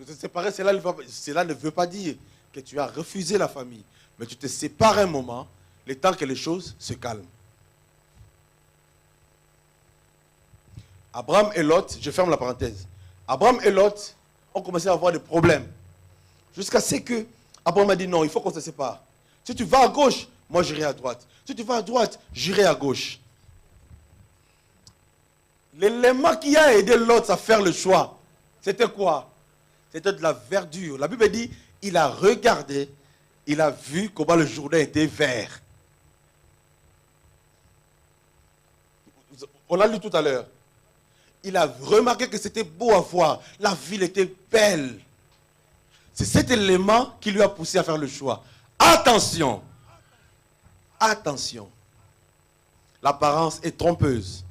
Se séparer, cela ne veut pas dire que tu as refusé la famille, mais tu te sépares un moment, le temps que les choses se calment. Abraham et Lot, je ferme la parenthèse. Abraham et Lot ont commencé à avoir des problèmes. Jusqu'à ce que Abraham a dit non, il faut qu'on se sépare. Si tu vas à gauche, moi j'irai à droite. Si tu vas à droite, j'irai à gauche. L'élément qui a aidé l'autre à faire le choix, c'était quoi? C'était de la verdure. La Bible dit, il a regardé, il a vu comment le jardin était vert. On l'a lu tout à l'heure. Il a remarqué que c'était beau à voir. La ville était belle. C'est cet élément qui lui a poussé à faire le choix. Attention. Attention. L'apparence est trompeuse.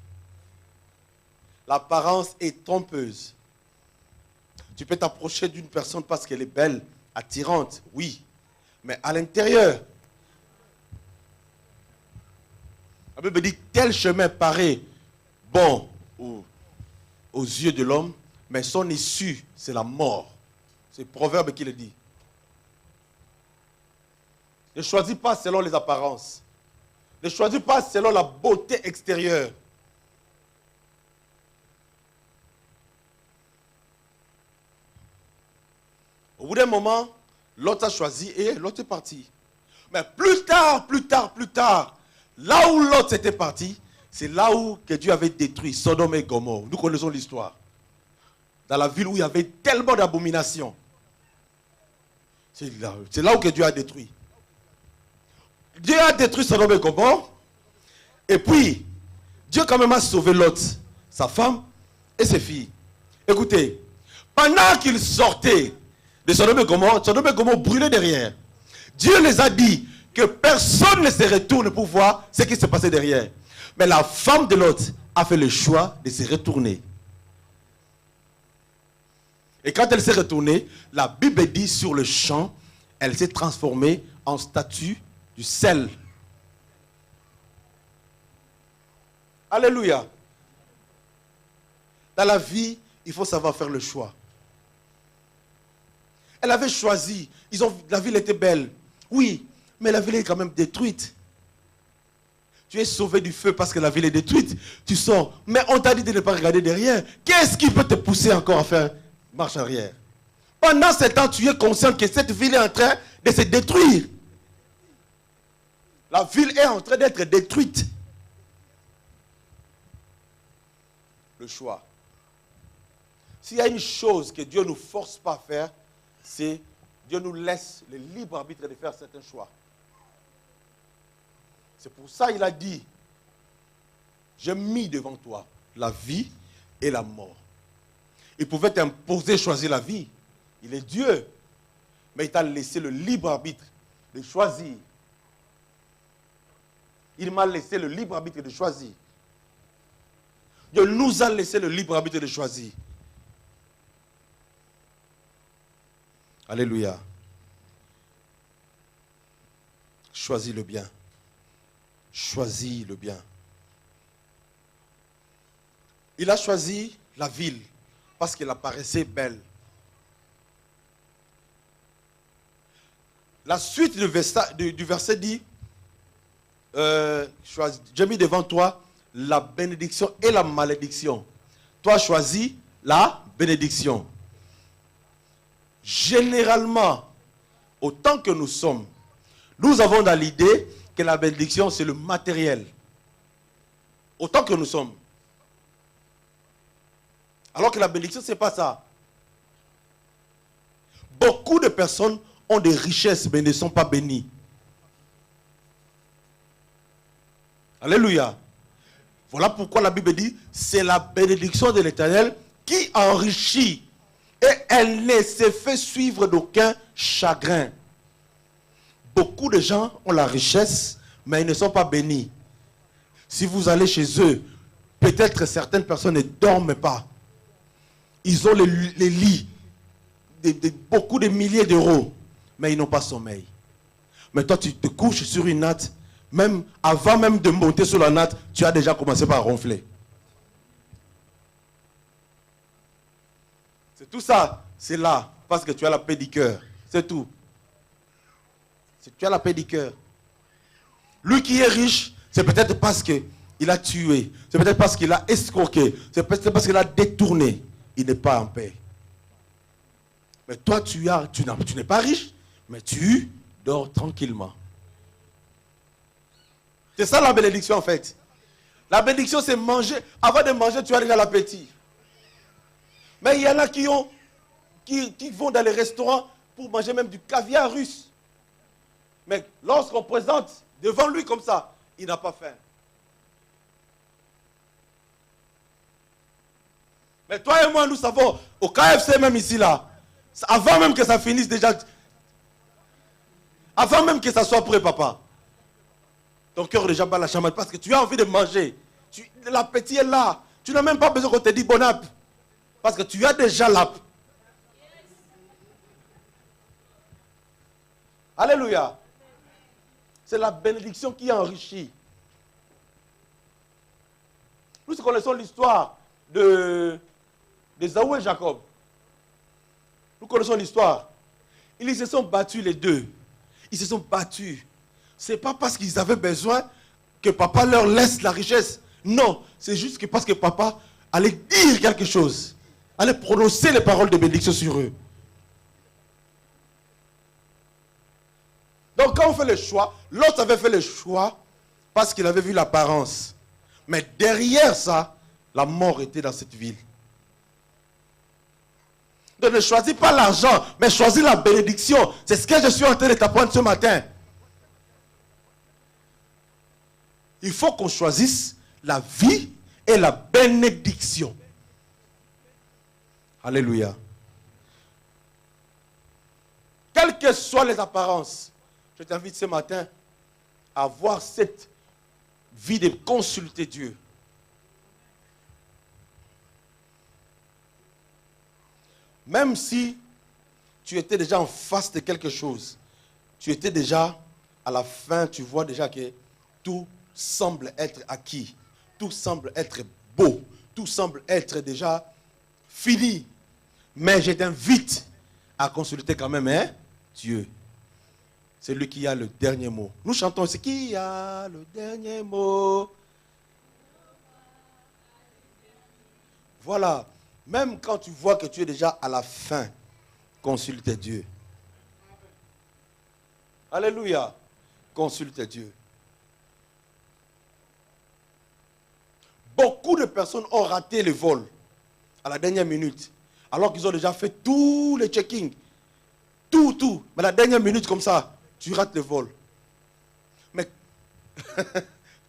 L'apparence est trompeuse. Tu peux t'approcher d'une personne parce qu'elle est belle, attirante, oui. Mais à l'intérieur, la Bible dit, tel chemin paraît bon aux yeux de l'homme, mais son issue, c'est la mort. C'est Proverbe qui le dit. Ne choisis pas selon les apparences. Ne choisis pas selon la beauté extérieure. Au bout d'un moment, l'autre a choisi et l'autre est parti. Mais plus tard, là où l'autre était parti, c'est là où que Dieu avait détruit Sodome et Gomorrhe. Nous connaissons l'histoire. Dans la ville où il y avait tellement d'abominations. C'est là où que Dieu a détruit. Dieu a détruit Sodome et Gomorrhe. Et puis, Dieu quand même a sauvé Lot, sa femme et ses filles. Écoutez, pendant qu'ils sortaient de Sodome et Gomorrhe brûlait derrière. Dieu les a dit que personne ne se retourne pour voir ce qui s'est passé derrière. Mais la femme de Lot a fait le choix de se retourner. Et quand elle s'est retournée, la Bible dit sur le champ, elle s'est transformée en statue du sel. Alléluia. Dans la vie, il faut savoir faire le choix. Elle avait choisi. La ville était belle. Oui, mais la ville est quand même détruite. Tu es sauvé du feu parce que la ville est détruite. Tu sors. Mais on t'a dit de ne pas regarder derrière. Qu'est-ce qui peut te pousser encore à faire marche arrière? Pendant ce temps, tu es conscient que cette ville est en train de se détruire. La ville est en train d'être détruite. Le choix. S'il y a une chose que Dieu ne nous force pas à faire, c'est Dieu nous laisse le libre arbitre de faire certains choix. C'est pour ça qu'il a dit, j'ai mis devant toi la vie et la mort. Il pouvait t'imposer choisir la vie. Il est Dieu. Mais il t'a laissé le libre arbitre de choisir. Il m'a laissé le libre arbitre de choisir. Dieu nous a laissé le libre arbitre de choisir. Alléluia. Choisis le bien. Choisis le bien. Il a choisi la ville parce qu'elle apparaissait belle. La suite du verset dit, j'ai mis devant toi la bénédiction et la malédiction. Toi choisis la bénédiction. Généralement, autant que nous sommes, nous avons dans l'idée que la bénédiction, c'est le matériel. Autant que nous sommes. Alors que la bénédiction, ce n'est pas ça. Beaucoup de personnes ont des richesses, mais ne sont pas bénies. Alléluia. Voilà pourquoi la Bible dit, c'est la bénédiction de l'Éternel qui enrichit. Et elle ne se fait suivre d'aucun chagrin. Beaucoup de gens ont la richesse, mais ils ne sont pas bénis. Si vous allez chez eux, peut-être certaines personnes ne dorment pas. Ils ont les lits, beaucoup de milliers d'euros, mais ils n'ont pas sommeil. Mais toi, tu te couches sur une natte, même avant même de monter sur la natte, tu as déjà commencé par ronfler. C'est tout ça, c'est là, parce que tu as la paix du cœur. C'est tout. Tu as la paix du cœur. Lui qui est riche, c'est peut-être parce qu'il a tué. C'est peut-être parce qu'il a escroqué. C'est peut-être parce qu'il a détourné. Il n'est pas en paix. Mais toi, tu n'es pas riche, mais tu dors tranquillement. C'est ça la bénédiction en fait. La bénédiction c'est manger. Avant de manger, tu as déjà l'appétit. Mais il y en a qui vont dans les restaurants pour manger même du caviar russe. Mais lorsqu'on présente devant lui comme ça, il n'a pas faim. Mais toi et moi, nous savons, au KFC même ici là, avant même que ça finisse déjà, avant même que ça soit prêt, papa, ton cœur déjà bat la chamade parce que tu as envie de manger. L'appétit est là. Tu n'as même pas besoin qu'on te dise bon app. Parce que tu as déjà l'app. Alléluia. C'est la bénédiction qui enrichit. Nous connaissons l'histoire d'Ésaü et Jacob. Nous connaissons l'histoire. Ils se sont battus les deux. Ils se sont battus. Ce n'est pas parce qu'ils avaient besoin que papa leur laisse la richesse. Non, c'est juste que parce que papa allait dire quelque chose. Allait prononcer les paroles de bénédiction sur eux. Donc quand on fait le choix, l'autre avait fait le choix parce qu'il avait vu l'apparence. Mais derrière ça, la mort était dans cette ville. Donc ne choisis pas l'argent, mais choisis la bénédiction. C'est ce que je suis en train de t'apprendre ce matin. Il faut qu'on choisisse la vie et la bénédiction. Alléluia. Quelles que soient les apparences, je t'invite ce matin à avoir cette vie de consulter Dieu. Même si tu étais déjà en face de quelque chose, tu étais déjà à la fin, tu vois déjà que tout semble être acquis, tout semble être beau, tout semble être déjà fini. Mais je t'invite à consulter quand même Dieu. C'est lui qui a le dernier mot. Nous chantons, c'est qui a le dernier mot. Voilà. Même quand tu vois que tu es déjà à la fin, consulte Dieu. Alléluia. Consulte Dieu. Beaucoup de personnes ont raté le vol à la dernière minute, alors qu'ils ont déjà fait tous les checkings. Tout. Mais à la dernière minute, comme ça, tu rates le vol. Mais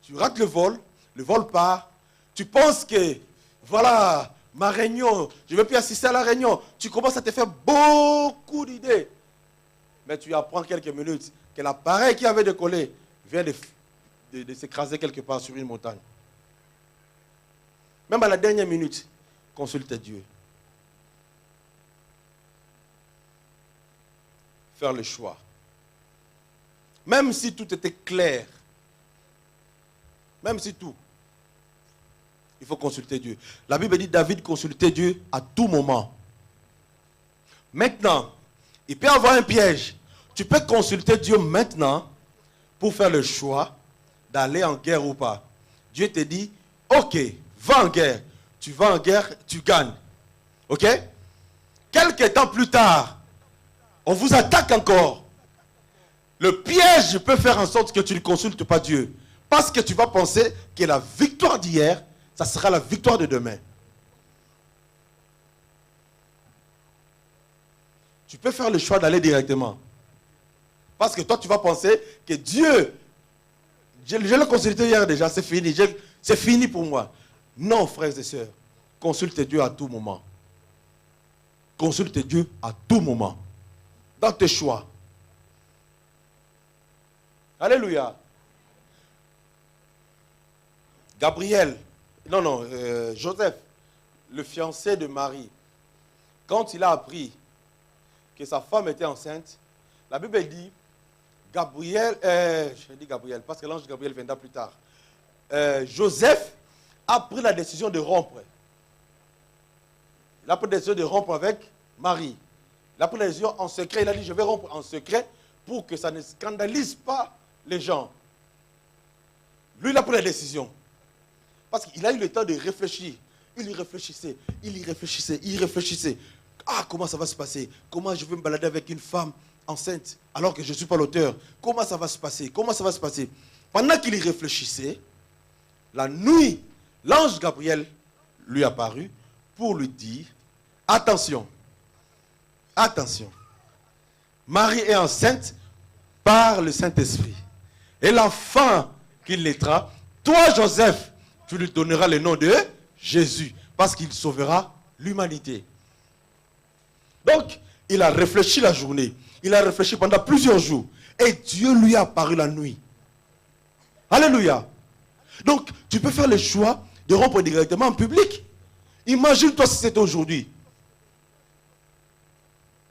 tu rates le vol part. Tu penses que, voilà, ma réunion, je ne vais plus assister à la réunion. Tu commences à te faire beaucoup d'idées. Mais tu apprends quelques minutes que l'appareil qui avait décollé vient de s'écraser quelque part sur une montagne. Même à la dernière minute, consulte Dieu. Faire le choix. Même si tout était clair, même si tout, il faut consulter Dieu. La Bible dit David consultait Dieu à tout moment. Maintenant, il peut y avoir un piège. Tu peux consulter Dieu maintenant pour faire le choix d'aller en guerre ou pas. Dieu te dit, ok, va en guerre. Tu vas en guerre, tu gagnes. Ok? Quelques temps plus tard, on vous attaque encore. Le piège peut faire en sorte que tu ne consultes pas Dieu. Parce que tu vas penser que la victoire d'hier, ça sera la victoire de demain. Tu peux faire le choix d'aller directement. Parce que toi, tu vas penser que Dieu, je l'ai consulté hier déjà, c'est fini. C'est fini pour moi. Non, frères et sœurs. Consulte Dieu à tout moment. Consulte Dieu à tout moment. Dans tes choix. Alléluia. Joseph, le fiancé de Marie, quand il a appris que sa femme était enceinte, la Bible dit, je dis Gabriel, parce que l'ange Gabriel viendra plus tard. Joseph a pris la décision de rompre. Il a pris la décision de rompre avec Marie. Il a pris la décision en secret. Il a dit, je vais rompre en secret pour que ça ne scandalise pas les gens. Lui, il a pris la décision. Parce qu'il a eu le temps de réfléchir. Il y réfléchissait, il réfléchissait. Ah, comment ça va se passer? Comment je vais me balader avec une femme enceinte alors que je ne suis pas l'auteur? Comment ça va se passer? Pendant qu'il y réfléchissait, la nuit, l'ange Gabriel lui apparut pour lui dire, attention, attention, Marie est enceinte par le Saint-Esprit. Et l'enfant qu'il naîtra, toi Joseph, tu lui donneras le nom de Jésus, parce qu'il sauvera l'humanité. Donc, il a réfléchi la journée, il a réfléchi pendant plusieurs jours, et Dieu lui a apparu la nuit. Alléluia. Donc, tu peux faire le choix de rompre directement en public. Imagine-toi si c'était aujourd'hui.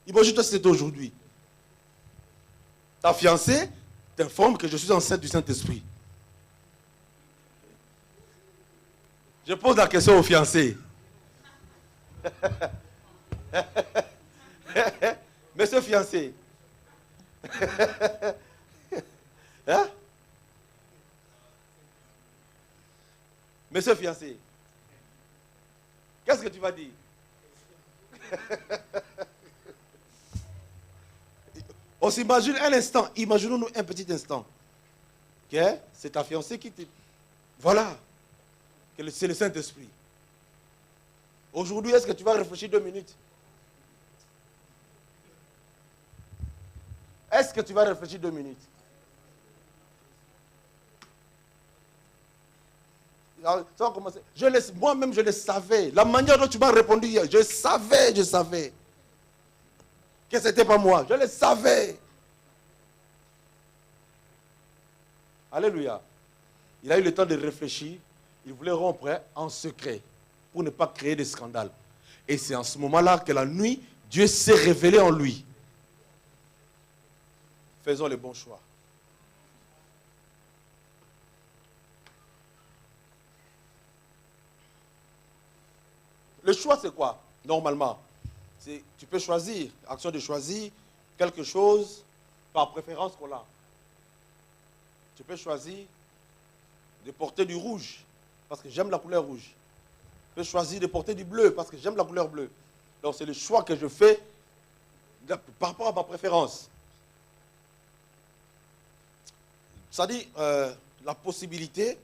Imagine-toi si c'était aujourd'hui. Ta fiancée t'informe que je suis enceinte du Saint-Esprit. Je pose la question aux fiancés. Monsieur fiancé. Hein? Monsieur fiancé. Qu'est-ce que tu vas dire? On s'imagine un instant. Imaginons-nous un petit instant. Okay? C'est ta fiancée qui te... Voilà. C'est le Saint-Esprit. Aujourd'hui, est-ce que tu vas réfléchir 2 minutes? Est-ce que tu vas réfléchir 2 minutes? Ça va commencer. Moi-même, je le savais. La manière dont tu m'as répondu hier, je savais. Que ce n'était pas moi. Je le savais. Alléluia. Il a eu le temps de réfléchir. Il voulait rompre en secret pour ne pas créer de scandale. Et c'est en ce moment-là que la nuit, Dieu s'est révélé en lui. Faisons les bons choix. Le choix, c'est quoi? Normalement, tu peux choisir, action de choisir quelque chose par préférence qu'on a. Tu peux choisir de porter du rouge, parce que j'aime la couleur rouge. Tu peux choisir de porter du bleu, parce que j'aime la couleur bleue. Donc c'est le choix que je fais par rapport à ma préférence. C'est-à-dire la possibilité,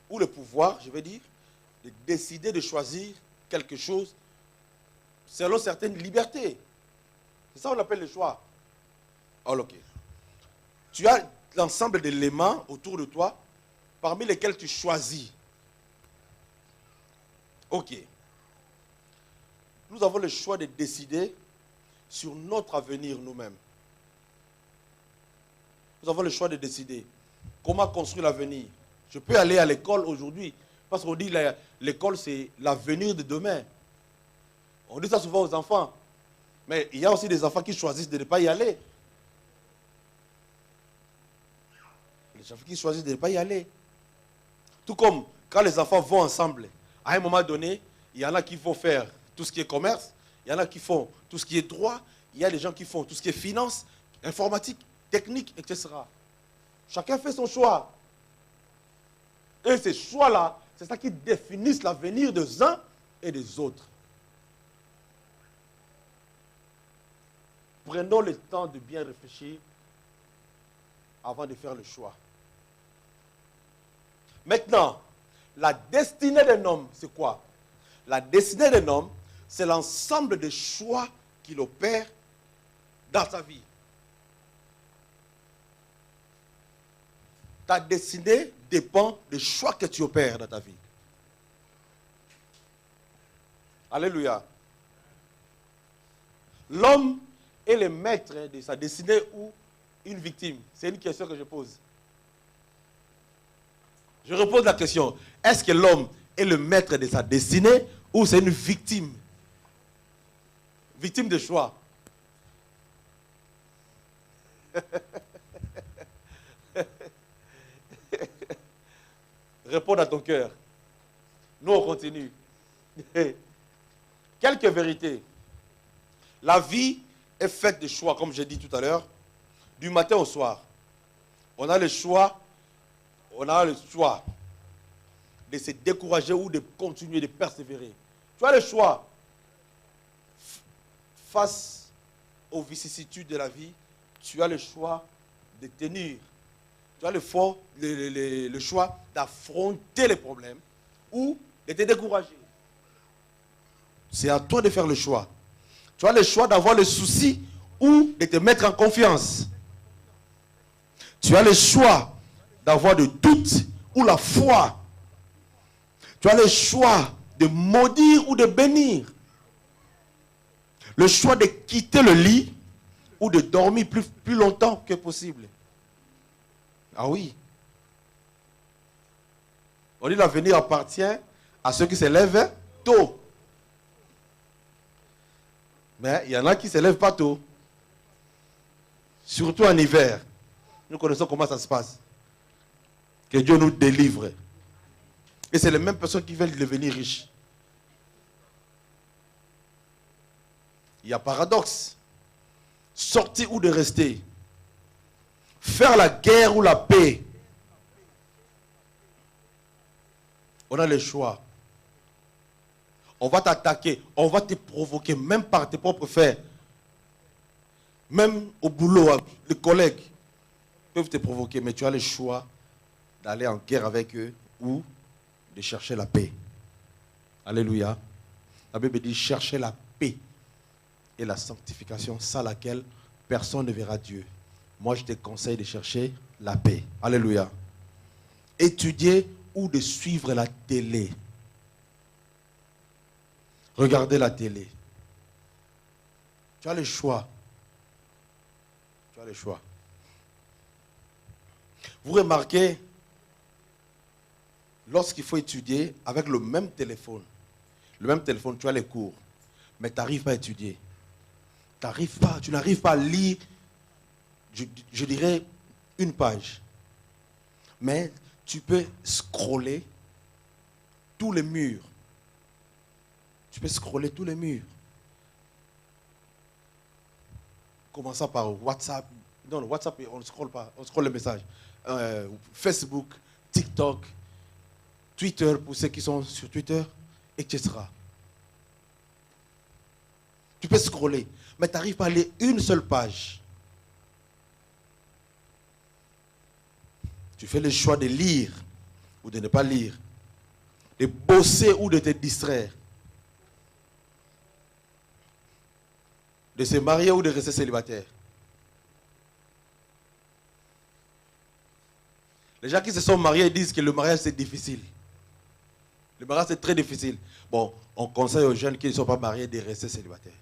ou le pouvoir, je vais dire, de décider de choisir quelque chose selon certaines libertés. C'est ça qu'on appelle le choix. Alors, ok. Tu as l'ensemble d'éléments autour de toi, parmi lesquels tu choisis. Ok. Nous avons le choix de décider sur notre avenir nous-mêmes. Nous avons le choix de décider comment construire l'avenir. Je peux aller à l'école aujourd'hui, parce qu'on dit que l'école, c'est l'avenir de demain. On dit ça souvent aux enfants. Mais il y a aussi des enfants qui choisissent de ne pas y aller. Les enfants qui choisissent de ne pas y aller. Tout comme quand les enfants vont ensemble, à un moment donné, il y en a qui vont faire tout ce qui est commerce, il y en a qui font tout ce qui est droit, il y a des gens qui font tout ce qui est finance, informatique, technique, etc. Chacun fait son choix. Et ces choix-là, c'est ça qui définissent l'avenir des uns et des autres. Prenons le temps de bien réfléchir avant de faire le choix. Maintenant, la destinée d'un homme, c'est quoi? La destinée d'un homme, c'est l'ensemble des choix qu'il opère dans sa vie. Ta destinée dépend des choix que tu opères dans ta vie. Alléluia. L'homme est le maître de sa destinée ou une victime? C'est une question que je pose. Je repose la question. Est-ce que l'homme est le maître de sa destinée ou c'est une victime? Victime de choix. Réponds à ton cœur. Nous, on continue. Quelques vérités. La vie est faite de choix, comme j'ai dit tout à l'heure, du matin au soir. On a le choix de se décourager ou de continuer, de persévérer. Tu as le choix face aux vicissitudes de la vie. Tu as le choix de tenir Tu as le choix d'affronter les problèmes ou de te décourager. C'est à toi de faire le choix. Tu as le choix d'avoir le souci ou de te mettre en confiance. Tu as le choix d'avoir le doute ou la foi. Tu as le choix de maudire ou de bénir. Le choix de quitter le lit ou de dormir plus longtemps que possible. Ah oui. On dit l'avenir appartient à ceux qui se lèvent tôt. Mais il y en a qui ne se lèvent pas tôt. Surtout en hiver. Nous connaissons comment ça se passe. Que Dieu nous délivre. Et c'est les mêmes personnes qui veulent devenir riches. Il y a paradoxe. Sortir ou de rester. Faire la guerre ou la paix. On a le choix. On va t'attaquer, on va te provoquer, même par tes propres faits. Même au boulot, les collègues peuvent te provoquer, mais tu as le choix d'aller en guerre avec eux ou de chercher la paix. Alléluia. La Bible dit chercher la paix et la sanctification, sans laquelle personne ne verra Dieu. Moi, je te conseille de chercher la paix. Alléluia. Étudier ou de suivre la télé. Regardez la télé. Tu as le choix. Tu as le choix. Vous remarquez, lorsqu'il faut étudier avec le même téléphone, tu as les cours, mais tu n'arrives pas à étudier. Tu n'arrives pas à lire, je dirais, une page. Mais tu peux scroller tous les murs. Tu peux scroller tous les murs. Commençant par WhatsApp. Non, WhatsApp, on ne scrolle pas. On scrolle les messages. Facebook, TikTok, Twitter, pour ceux qui sont sur Twitter, etc. Tu peux scroller, mais tu n'arrives pas à lire une seule page. Tu fais le choix de lire ou de ne pas lire, de bosser ou de te distraire, de se marier ou de rester célibataire. Les gens qui se sont mariés disent que le mariage c'est difficile. Le mariage c'est très difficile. Bon, on conseille aux jeunes qui ne sont pas mariés de rester célibataires.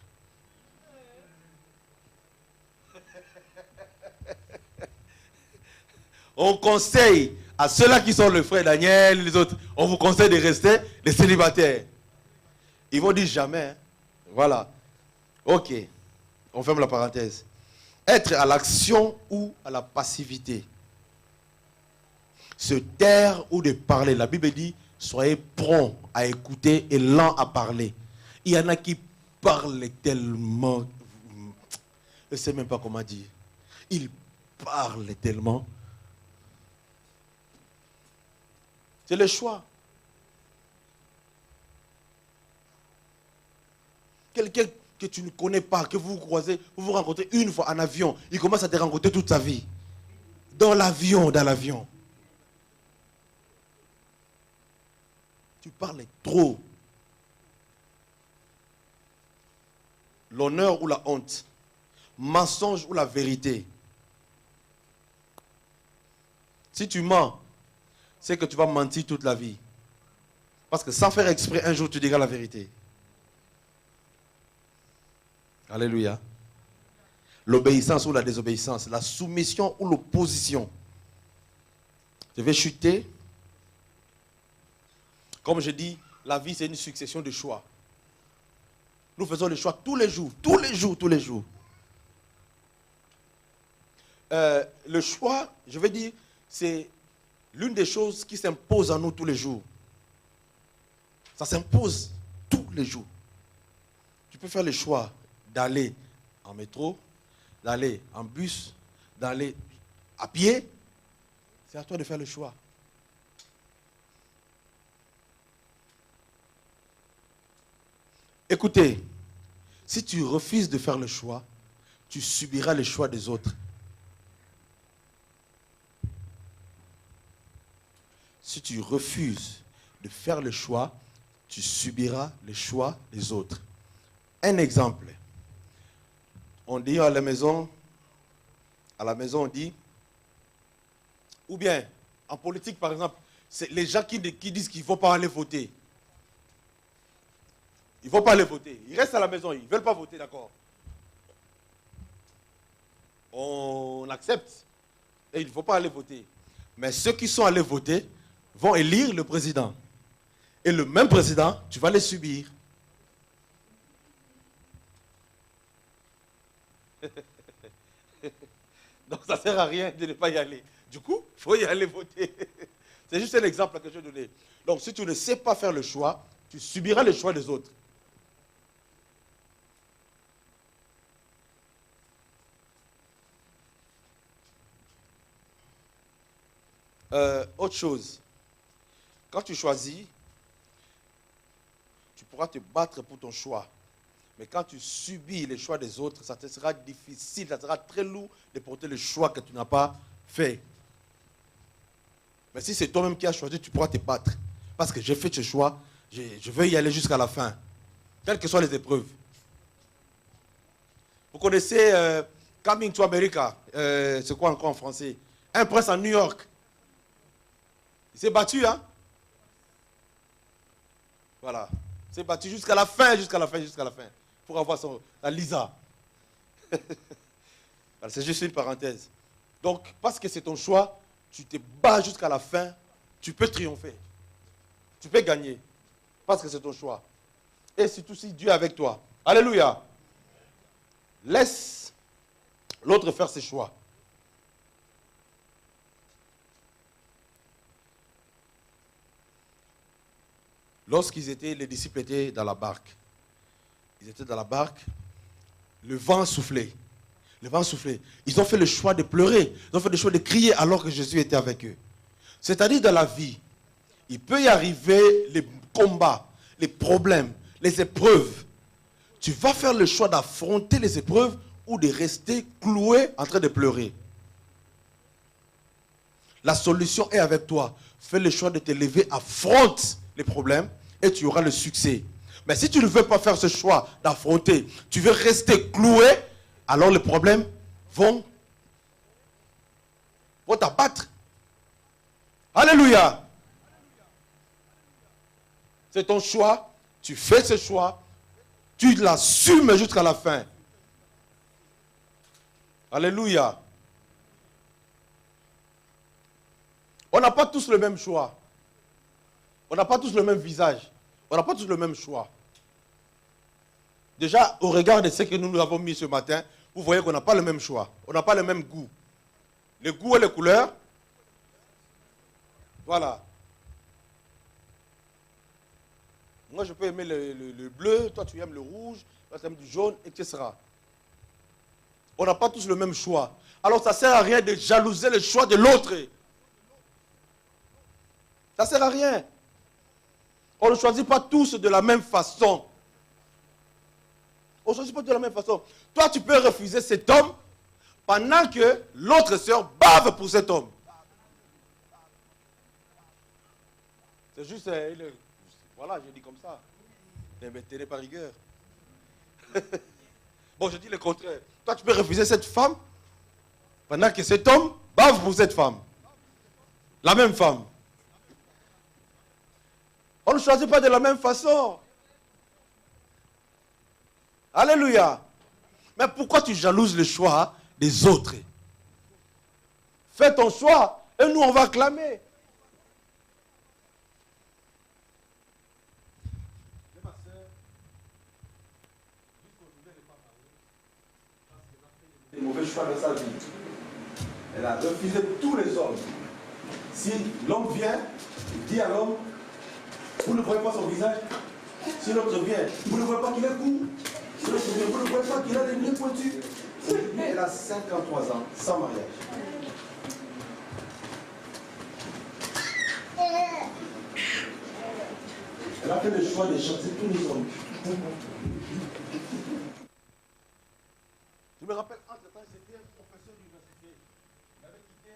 On conseille à ceux-là qui sont le frère Daniel, les autres, on vous conseille de rester des célibataires. Ils vont dire jamais. Hein. Voilà. Ok. On ferme la parenthèse. Être à l'action ou à la passivité. Se taire ou de parler. La Bible dit, soyez prompt à écouter et lent à parler. Il y en a qui parlent tellement. Je ne sais même pas comment dire. Ils parlent tellement. C'est le choix. Quelqu'un que tu ne connais pas, que vous croisez, vous vous rencontrez une fois en avion, il commence à te rencontrer toute sa vie. Dans l'avion. Tu parles trop. L'honneur ou la honte. Mensonge ou la vérité. Si tu mens, c'est que tu vas mentir toute la vie. Parce que sans faire exprès, un jour tu diras la vérité. Alléluia. L'obéissance ou la désobéissance, la soumission ou l'opposition. Je vais chuter. Comme je dis, la vie c'est une succession de choix. Nous faisons les choix tous les jours. Le choix, je vais dire, c'est l'une des choses qui s'impose à nous tous les jours. Ça s'impose tous les jours. Tu peux faire le choix d'aller en métro, d'aller en bus, d'aller à pied. C'est à toi de faire le choix. Écoutez, si tu refuses de faire le choix, tu subiras le choix des autres. si tu refuses de faire le choix, tu subiras le choix des autres. Un exemple. On dit à la maison, on dit, ou bien, en politique par exemple, c'est les gens qui disent qu'il ne faut pas aller voter. Ils ne vont pas aller voter. Ils restent à la maison, ils ne veulent pas voter, d'accord. On accepte. Et il ne faut pas aller voter. Mais ceux qui sont allés voter vont élire le président. Et le même président, tu vas les subir. Donc ça ne sert à rien de ne pas y aller. Du coup, il faut y aller voter. C'est juste un exemple que je vais donner. Donc si tu ne sais pas faire le choix, tu subiras le choix des autres. Autre chose, quand tu choisis, tu pourras te battre pour ton choix. Mais quand tu subis les choix des autres, ça te sera difficile, ça sera très lourd de porter le choix que tu n'as pas fait. Mais si c'est toi-même qui as choisi, tu pourras te battre. Parce que j'ai fait ce choix, je veux y aller jusqu'à la fin, quelles que soient les épreuves. Vous connaissez Coming to America, c'est quoi encore en français? Un prince à New York. Il s'est battu, hein? Voilà. Il s'est battu jusqu'à la fin, pour avoir la Lisa. Voilà, c'est juste une parenthèse. Donc, parce que c'est ton choix, tu te bats jusqu'à la fin, tu peux triompher. Tu peux gagner. Parce que c'est ton choix. Et surtout si Dieu est avec toi. Alléluia. Laisse l'autre faire ses choix. Les disciples étaient dans la barque. Ils étaient dans la barque. Le vent soufflait. Ils ont fait le choix de pleurer. Ils ont fait le choix de crier alors que Jésus était avec eux. C'est-à-dire dans la vie, il peut y arriver les combats, les problèmes, les épreuves. Tu vas faire le choix d'affronter les épreuves ou de rester cloué en train de pleurer. La solution est avec toi. Fais le choix de te lever, affronte les problèmes et tu auras le succès. Mais si tu ne veux pas faire ce choix d'affronter, tu veux rester cloué, alors les problèmes vont t'abattre. Alléluia. C'est ton choix, tu fais ce choix, tu l'assumes jusqu'à la fin. Alléluia. On n'a pas tous le même choix. On n'a pas tous le même visage. On n'a pas tous le même choix. Déjà, au regard de ce que nous avons mis ce matin, vous voyez qu'on n'a pas le même choix. On n'a pas le même goût. Le goût et les couleurs. Voilà. Moi, je peux aimer le bleu, toi, tu aimes le rouge, toi, tu aimes du jaune, etc. On n'a pas tous le même choix. Alors, ça ne sert à rien de jalouser le choix de l'autre. Ça ne sert à rien. On ne choisit pas tous de la même façon. On ne choisit pas de la même façon. Toi, tu peux refuser cet homme pendant que l'autre sœur bave pour cet homme. C'est juste... voilà, je dis comme ça. Ne me tenez pas rigueur. Bon, je dis le contraire. Toi, tu peux refuser cette femme pendant que cet homme bave pour cette femme. La même femme. On ne choisit pas de la même façon. Alléluia. Mais pourquoi tu jalouses le choix des autres? Fais ton choix et nous on va acclamer. Des mauvais choix dans sa vie. Elle a refusé tous les hommes. Si l'homme vient, il dit à l'homme, vous ne voyez pas son visage. Si l'autre vient, vous ne voyez pas qu'il est court. Si l'autre vient, vous ne voyez pas qu'il a des nez pointus. Elle a 53 ans, sans mariage. Elle a fait le choix de chanter tous les hommes. Je me rappelle, entre-temps, c'était un professeur d'université. Il avait quitté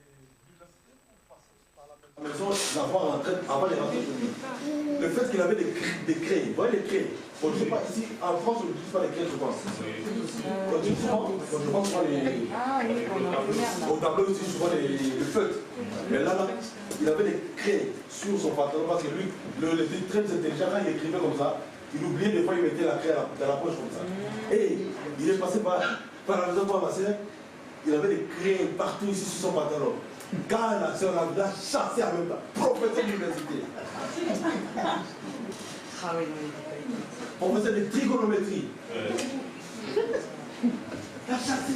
l'université pour passer la maison, l'avoir en train, avant de rentrer. Le fait qu'il avait des crayons, vous voyez les crayons. Bon, je ne sais pas, ici, en France, on n'utilise pas les crayons, je pense. Quand je pense pas les. Au tableau aussi, je vois le feutre. Mais là, il avait des crayons sur son pantalon parce que lui, le très intelligent, quand il écrivait comme ça, il oubliait des fois, il mettait la craie dans la poche comme ça. Et il est passé par la maison pour ma soeur, il avait des crayons partout ici sur son pantalon. Quand la soeur l'a chassé en même temps, professeur d'université. Professeur de trigonométrie. La chassé.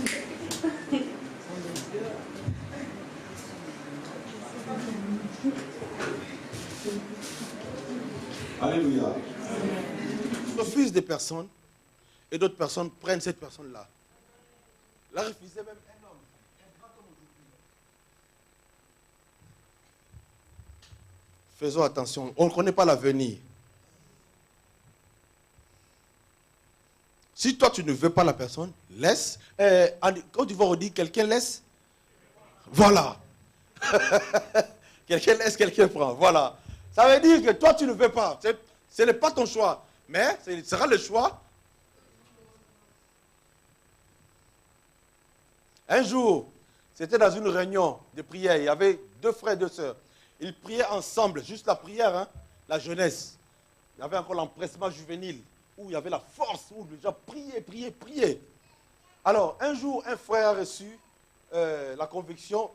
Alléluia. On refuse des personnes et d'autres personnes prennent cette personne-là. La refuser même un homme. Faisons attention, on ne connaît pas l'avenir. Si toi tu ne veux pas la personne, laisse. Quand tu vas redire quelqu'un laisse, voilà. Quelqu'un laisse, quelqu'un prend, voilà. Ça veut dire que toi tu ne veux pas. Ce n'est pas ton choix, mais ce sera le choix. Un jour, c'était dans une réunion de prière, il y avait 2 frères et 2 sœurs. Ils priaient ensemble, juste la prière, hein, la jeunesse. Il y avait encore l'empressement juvénile, où il y avait la force, où les gens priaient. Alors, un jour, un frère a reçu la conviction,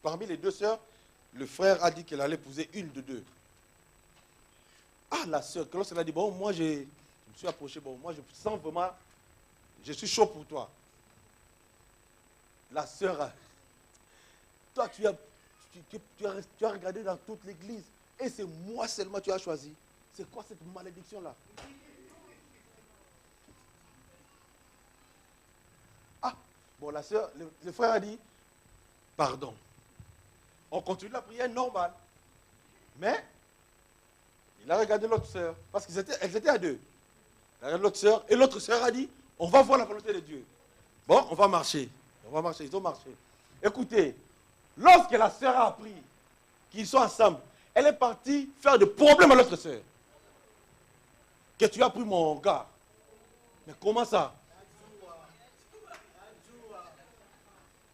parmi les 2 sœurs, le frère a dit qu'il allait épouser une de 2. Ah, la sœur, lorsqu'elle a dit, bon, moi, je me suis approché, bon, moi, je sens vraiment, je suis chaud pour toi. La sœur, toi, tu as regardé dans toute l'église, et c'est moi seulement tu as choisi. C'est quoi cette malédiction-là? Ah, bon, la sœur, le frère a dit, pardon. On continue la prière normale. Mais, il a regardé l'autre sœur, parce qu'elles étaient à 2. Il a regardé l'autre sœur, et l'autre sœur a dit, on va voir la volonté de Dieu. Bon, on va marcher, ils ont marché. Écoutez, lorsque la sœur a appris qu'ils sont ensemble, elle est partie faire des problèmes à l'autre sœur. Que tu as pris mon gars. Mais comment ça?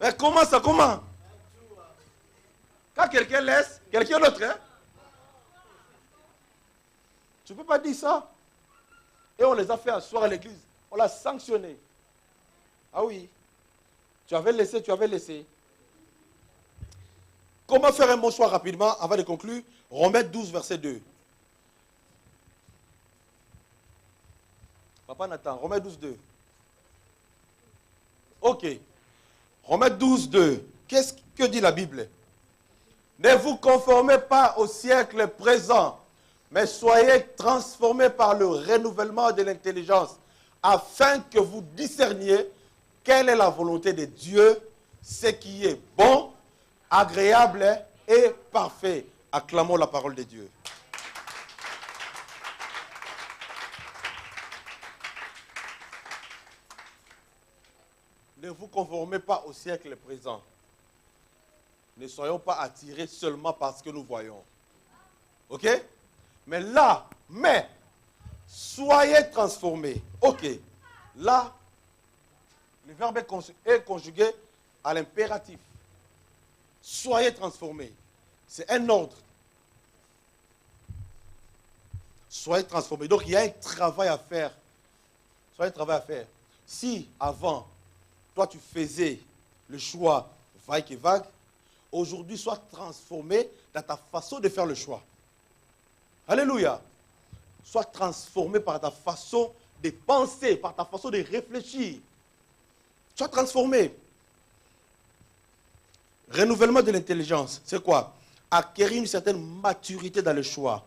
Mais comment ça? Comment? Quand quelqu'un laisse, quelqu'un d'autre, hein? Tu ne peux pas dire ça. Et on les a fait asseoir à l'église. On l'a sanctionné. Ah oui. Tu avais laissé. Comment faire un bon choix rapidement avant de conclure? Romains 12, verset 2. Papa Nathan, Romains 12, 2. Ok. Romains 12, 2. Que dit la Bible? Ne vous conformez pas au siècle présent, mais soyez transformés par le renouvellement de l'intelligence, afin que vous discerniez quelle est la volonté de Dieu, ce qui est bon, agréable et parfait. Acclamons la parole de Dieu. Ne vous conformez pas au siècle présent. Ne soyons pas attirés seulement par ce que nous voyons. Ok? Mais soyez transformés. Ok. Là, le verbe est conjugué à l'impératif. Soyez transformés. C'est un ordre. Soyez transformés. Donc, il y a un travail à faire. Soyez un travail à faire. Si, avant, toi, tu faisais le choix vague et vague, aujourd'hui, sois transformé dans ta façon de faire le choix. Alléluia. Sois transformé par ta façon de penser, par ta façon de réfléchir. Sois transformé. Renouvellement de l'intelligence, c'est quoi? Acquérir une certaine maturité dans le choix.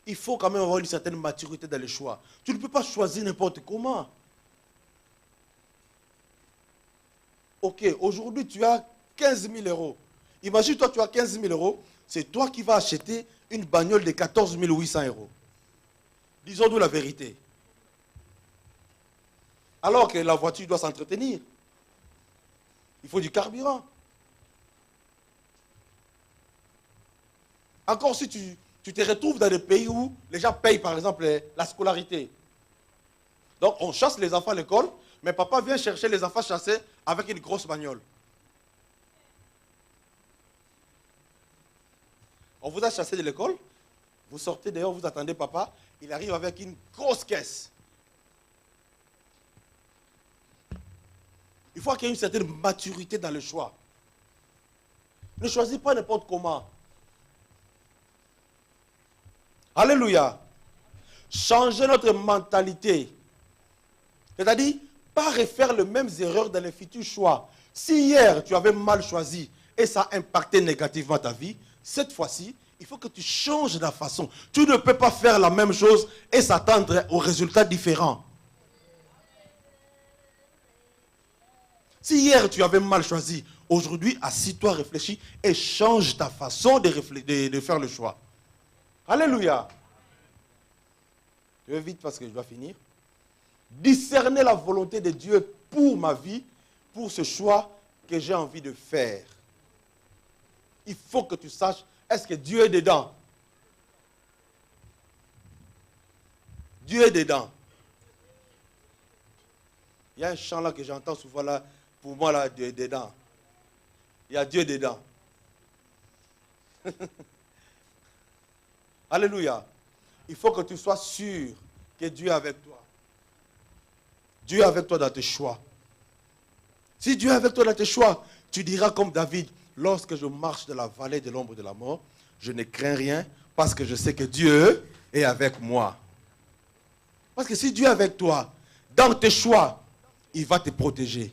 Il faut quand même avoir une certaine maturité dans le choix. Tu ne peux pas choisir n'importe comment. Ok, aujourd'hui tu as 15 000 euros. Imagine toi tu as 15 000 euros, c'est toi qui vas acheter une bagnole de 14 800 euros. Disons-nous la vérité. Alors que la voiture doit s'entretenir. Il faut du carburant. Encore si tu te retrouves dans des pays où les gens payent, par exemple, la scolarité. Donc, on chasse les enfants à l'école, mais papa vient chercher les enfants chassés avec une grosse bagnole. On vous a chassé de l'école, vous sortez dehors, vous attendez papa, il arrive avec une grosse caisse. Il faut qu'il y ait une certaine maturité dans le choix. Ne choisis pas n'importe comment. Alléluia. Changer notre mentalité. C'est-à-dire, pas refaire les mêmes erreurs dans les futurs choix. Si hier, tu avais mal choisi et ça a impacté négativement ta vie, cette fois-ci, il faut que tu changes la façon. Tu ne peux pas faire la même chose et s'attendre aux résultats différents. Si hier, tu avais mal choisi, aujourd'hui, assis-toi, réfléchis et change ta façon de faire le choix. Alléluia. Je vais vite parce que je dois finir. Discerner la volonté de Dieu pour ma vie, pour ce choix que j'ai envie de faire. Il faut que tu saches, est-ce que Dieu est dedans? Dieu est dedans. Il y a un chant là que j'entends souvent là, pour moi là, Dieu est dedans. Il y a Dieu dedans. Alléluia. Il faut que tu sois sûr que Dieu est avec toi. Dieu est avec toi dans tes choix. Si Dieu est avec toi dans tes choix, tu diras comme David, lorsque je marche dans la vallée de l'ombre de la mort, je ne crains rien parce que je sais que Dieu est avec moi. Parce que si Dieu est avec toi, dans tes choix, il va te protéger.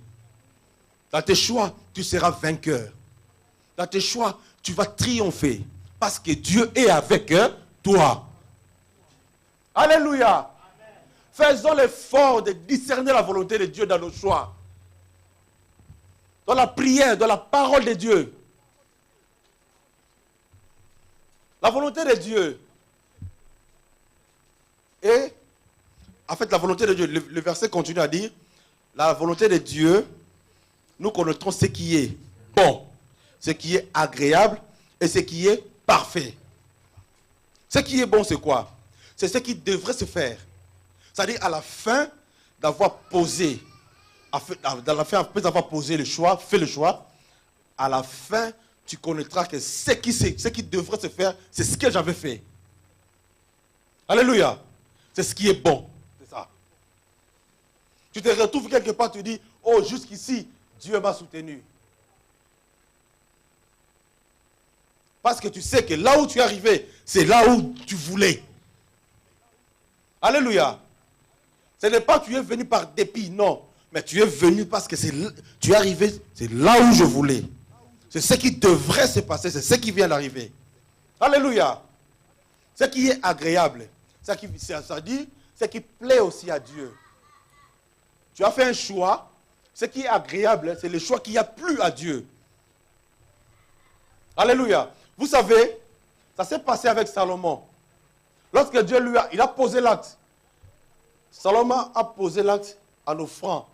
Dans tes choix, tu seras vainqueur. Dans tes choix, tu vas triompher. Parce que Dieu est avec toi. Alléluia. Faisons l'effort de discerner la volonté de Dieu dans nos choix. Dans la prière, dans la parole de Dieu. La volonté de Dieu. Et, en fait, la volonté de Dieu, le verset continue à dire, la volonté de Dieu, nous connaîtrons ce qui est bon, ce qui est agréable et ce qui est parfait. Ce qui est bon, c'est quoi? C'est ce qui devrait se faire. C'est-à-dire, à la fin d'avoir posé, après d'avoir posé le choix, fait le choix, à la fin, tu connaîtras que ce qui devrait se faire, c'est ce que j'avais fait. Alléluia. C'est ce qui est bon. C'est ça. Tu te retrouves quelque part, tu dis, oh, jusqu'ici, Dieu m'a soutenu. Parce que tu sais que là où tu es arrivé, c'est là où tu voulais. Alléluia. Ce n'est pas que tu es venu par dépit, non. Mais tu es venu parce que tu es arrivé, c'est là où je voulais. C'est ce qui devrait se passer, c'est ce qui vient d'arriver. Alléluia. Ce qui est agréable, ça dit, ce qui plaît aussi à Dieu. Tu as fait un choix, ce qui est agréable, c'est le choix qui a plu à Dieu. Alléluia. Vous savez, ça s'est passé avec Salomon. Lorsque Dieu il a posé l'acte. Salomon a posé l'acte en offrant,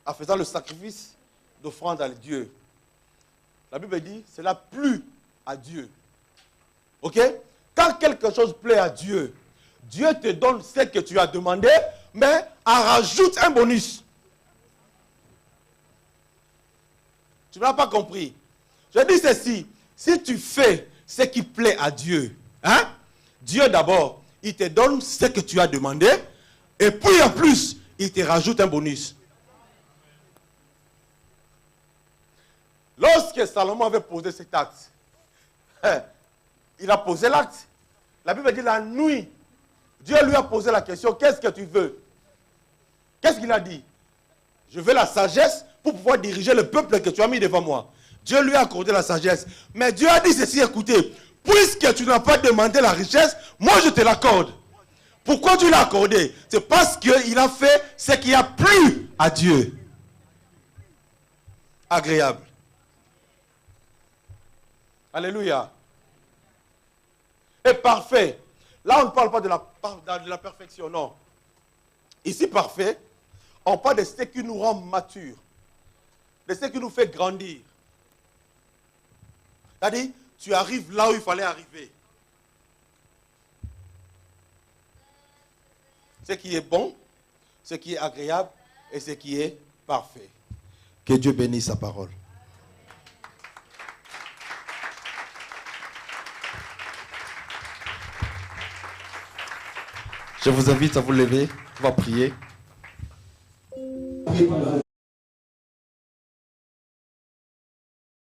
en faisant le sacrifice d'offrande à Dieu. La Bible dit, cela plut à Dieu. Ok? Quand quelque chose plaît à Dieu, Dieu te donne ce que tu as demandé, mais en rajoute un bonus. Tu n'as pas compris. Je dis ceci, si tu fais ce qui plaît à Dieu, hein? Dieu d'abord, il te donne ce que tu as demandé, et puis en plus, il te rajoute un bonus. Lorsque Salomon avait posé cet acte, il a posé l'acte. La Bible dit la nuit, Dieu lui a posé la question, qu'est-ce que tu veux? Qu'est-ce qu'il a dit? Je veux la sagesse pour pouvoir diriger le peuple que tu as mis devant moi. Dieu lui a accordé la sagesse. Mais Dieu a dit ceci, écoutez, puisque tu n'as pas demandé la richesse, moi je te l'accorde. Pourquoi tu l'as accordé? C'est parce qu'il a fait ce qui a plu à Dieu. Agréable. Alléluia. Et parfait. Là, on ne parle pas de la perfection, non. Ici, parfait, on parle de ce qui nous rend matures, de ce qui nous fait grandir. C'est-à-dire, tu arrives là où il fallait arriver. ce qui est bon, ce qui est agréable et ce qui est parfait. Que Dieu bénisse sa parole. Je vous invite à vous lever, on va prier.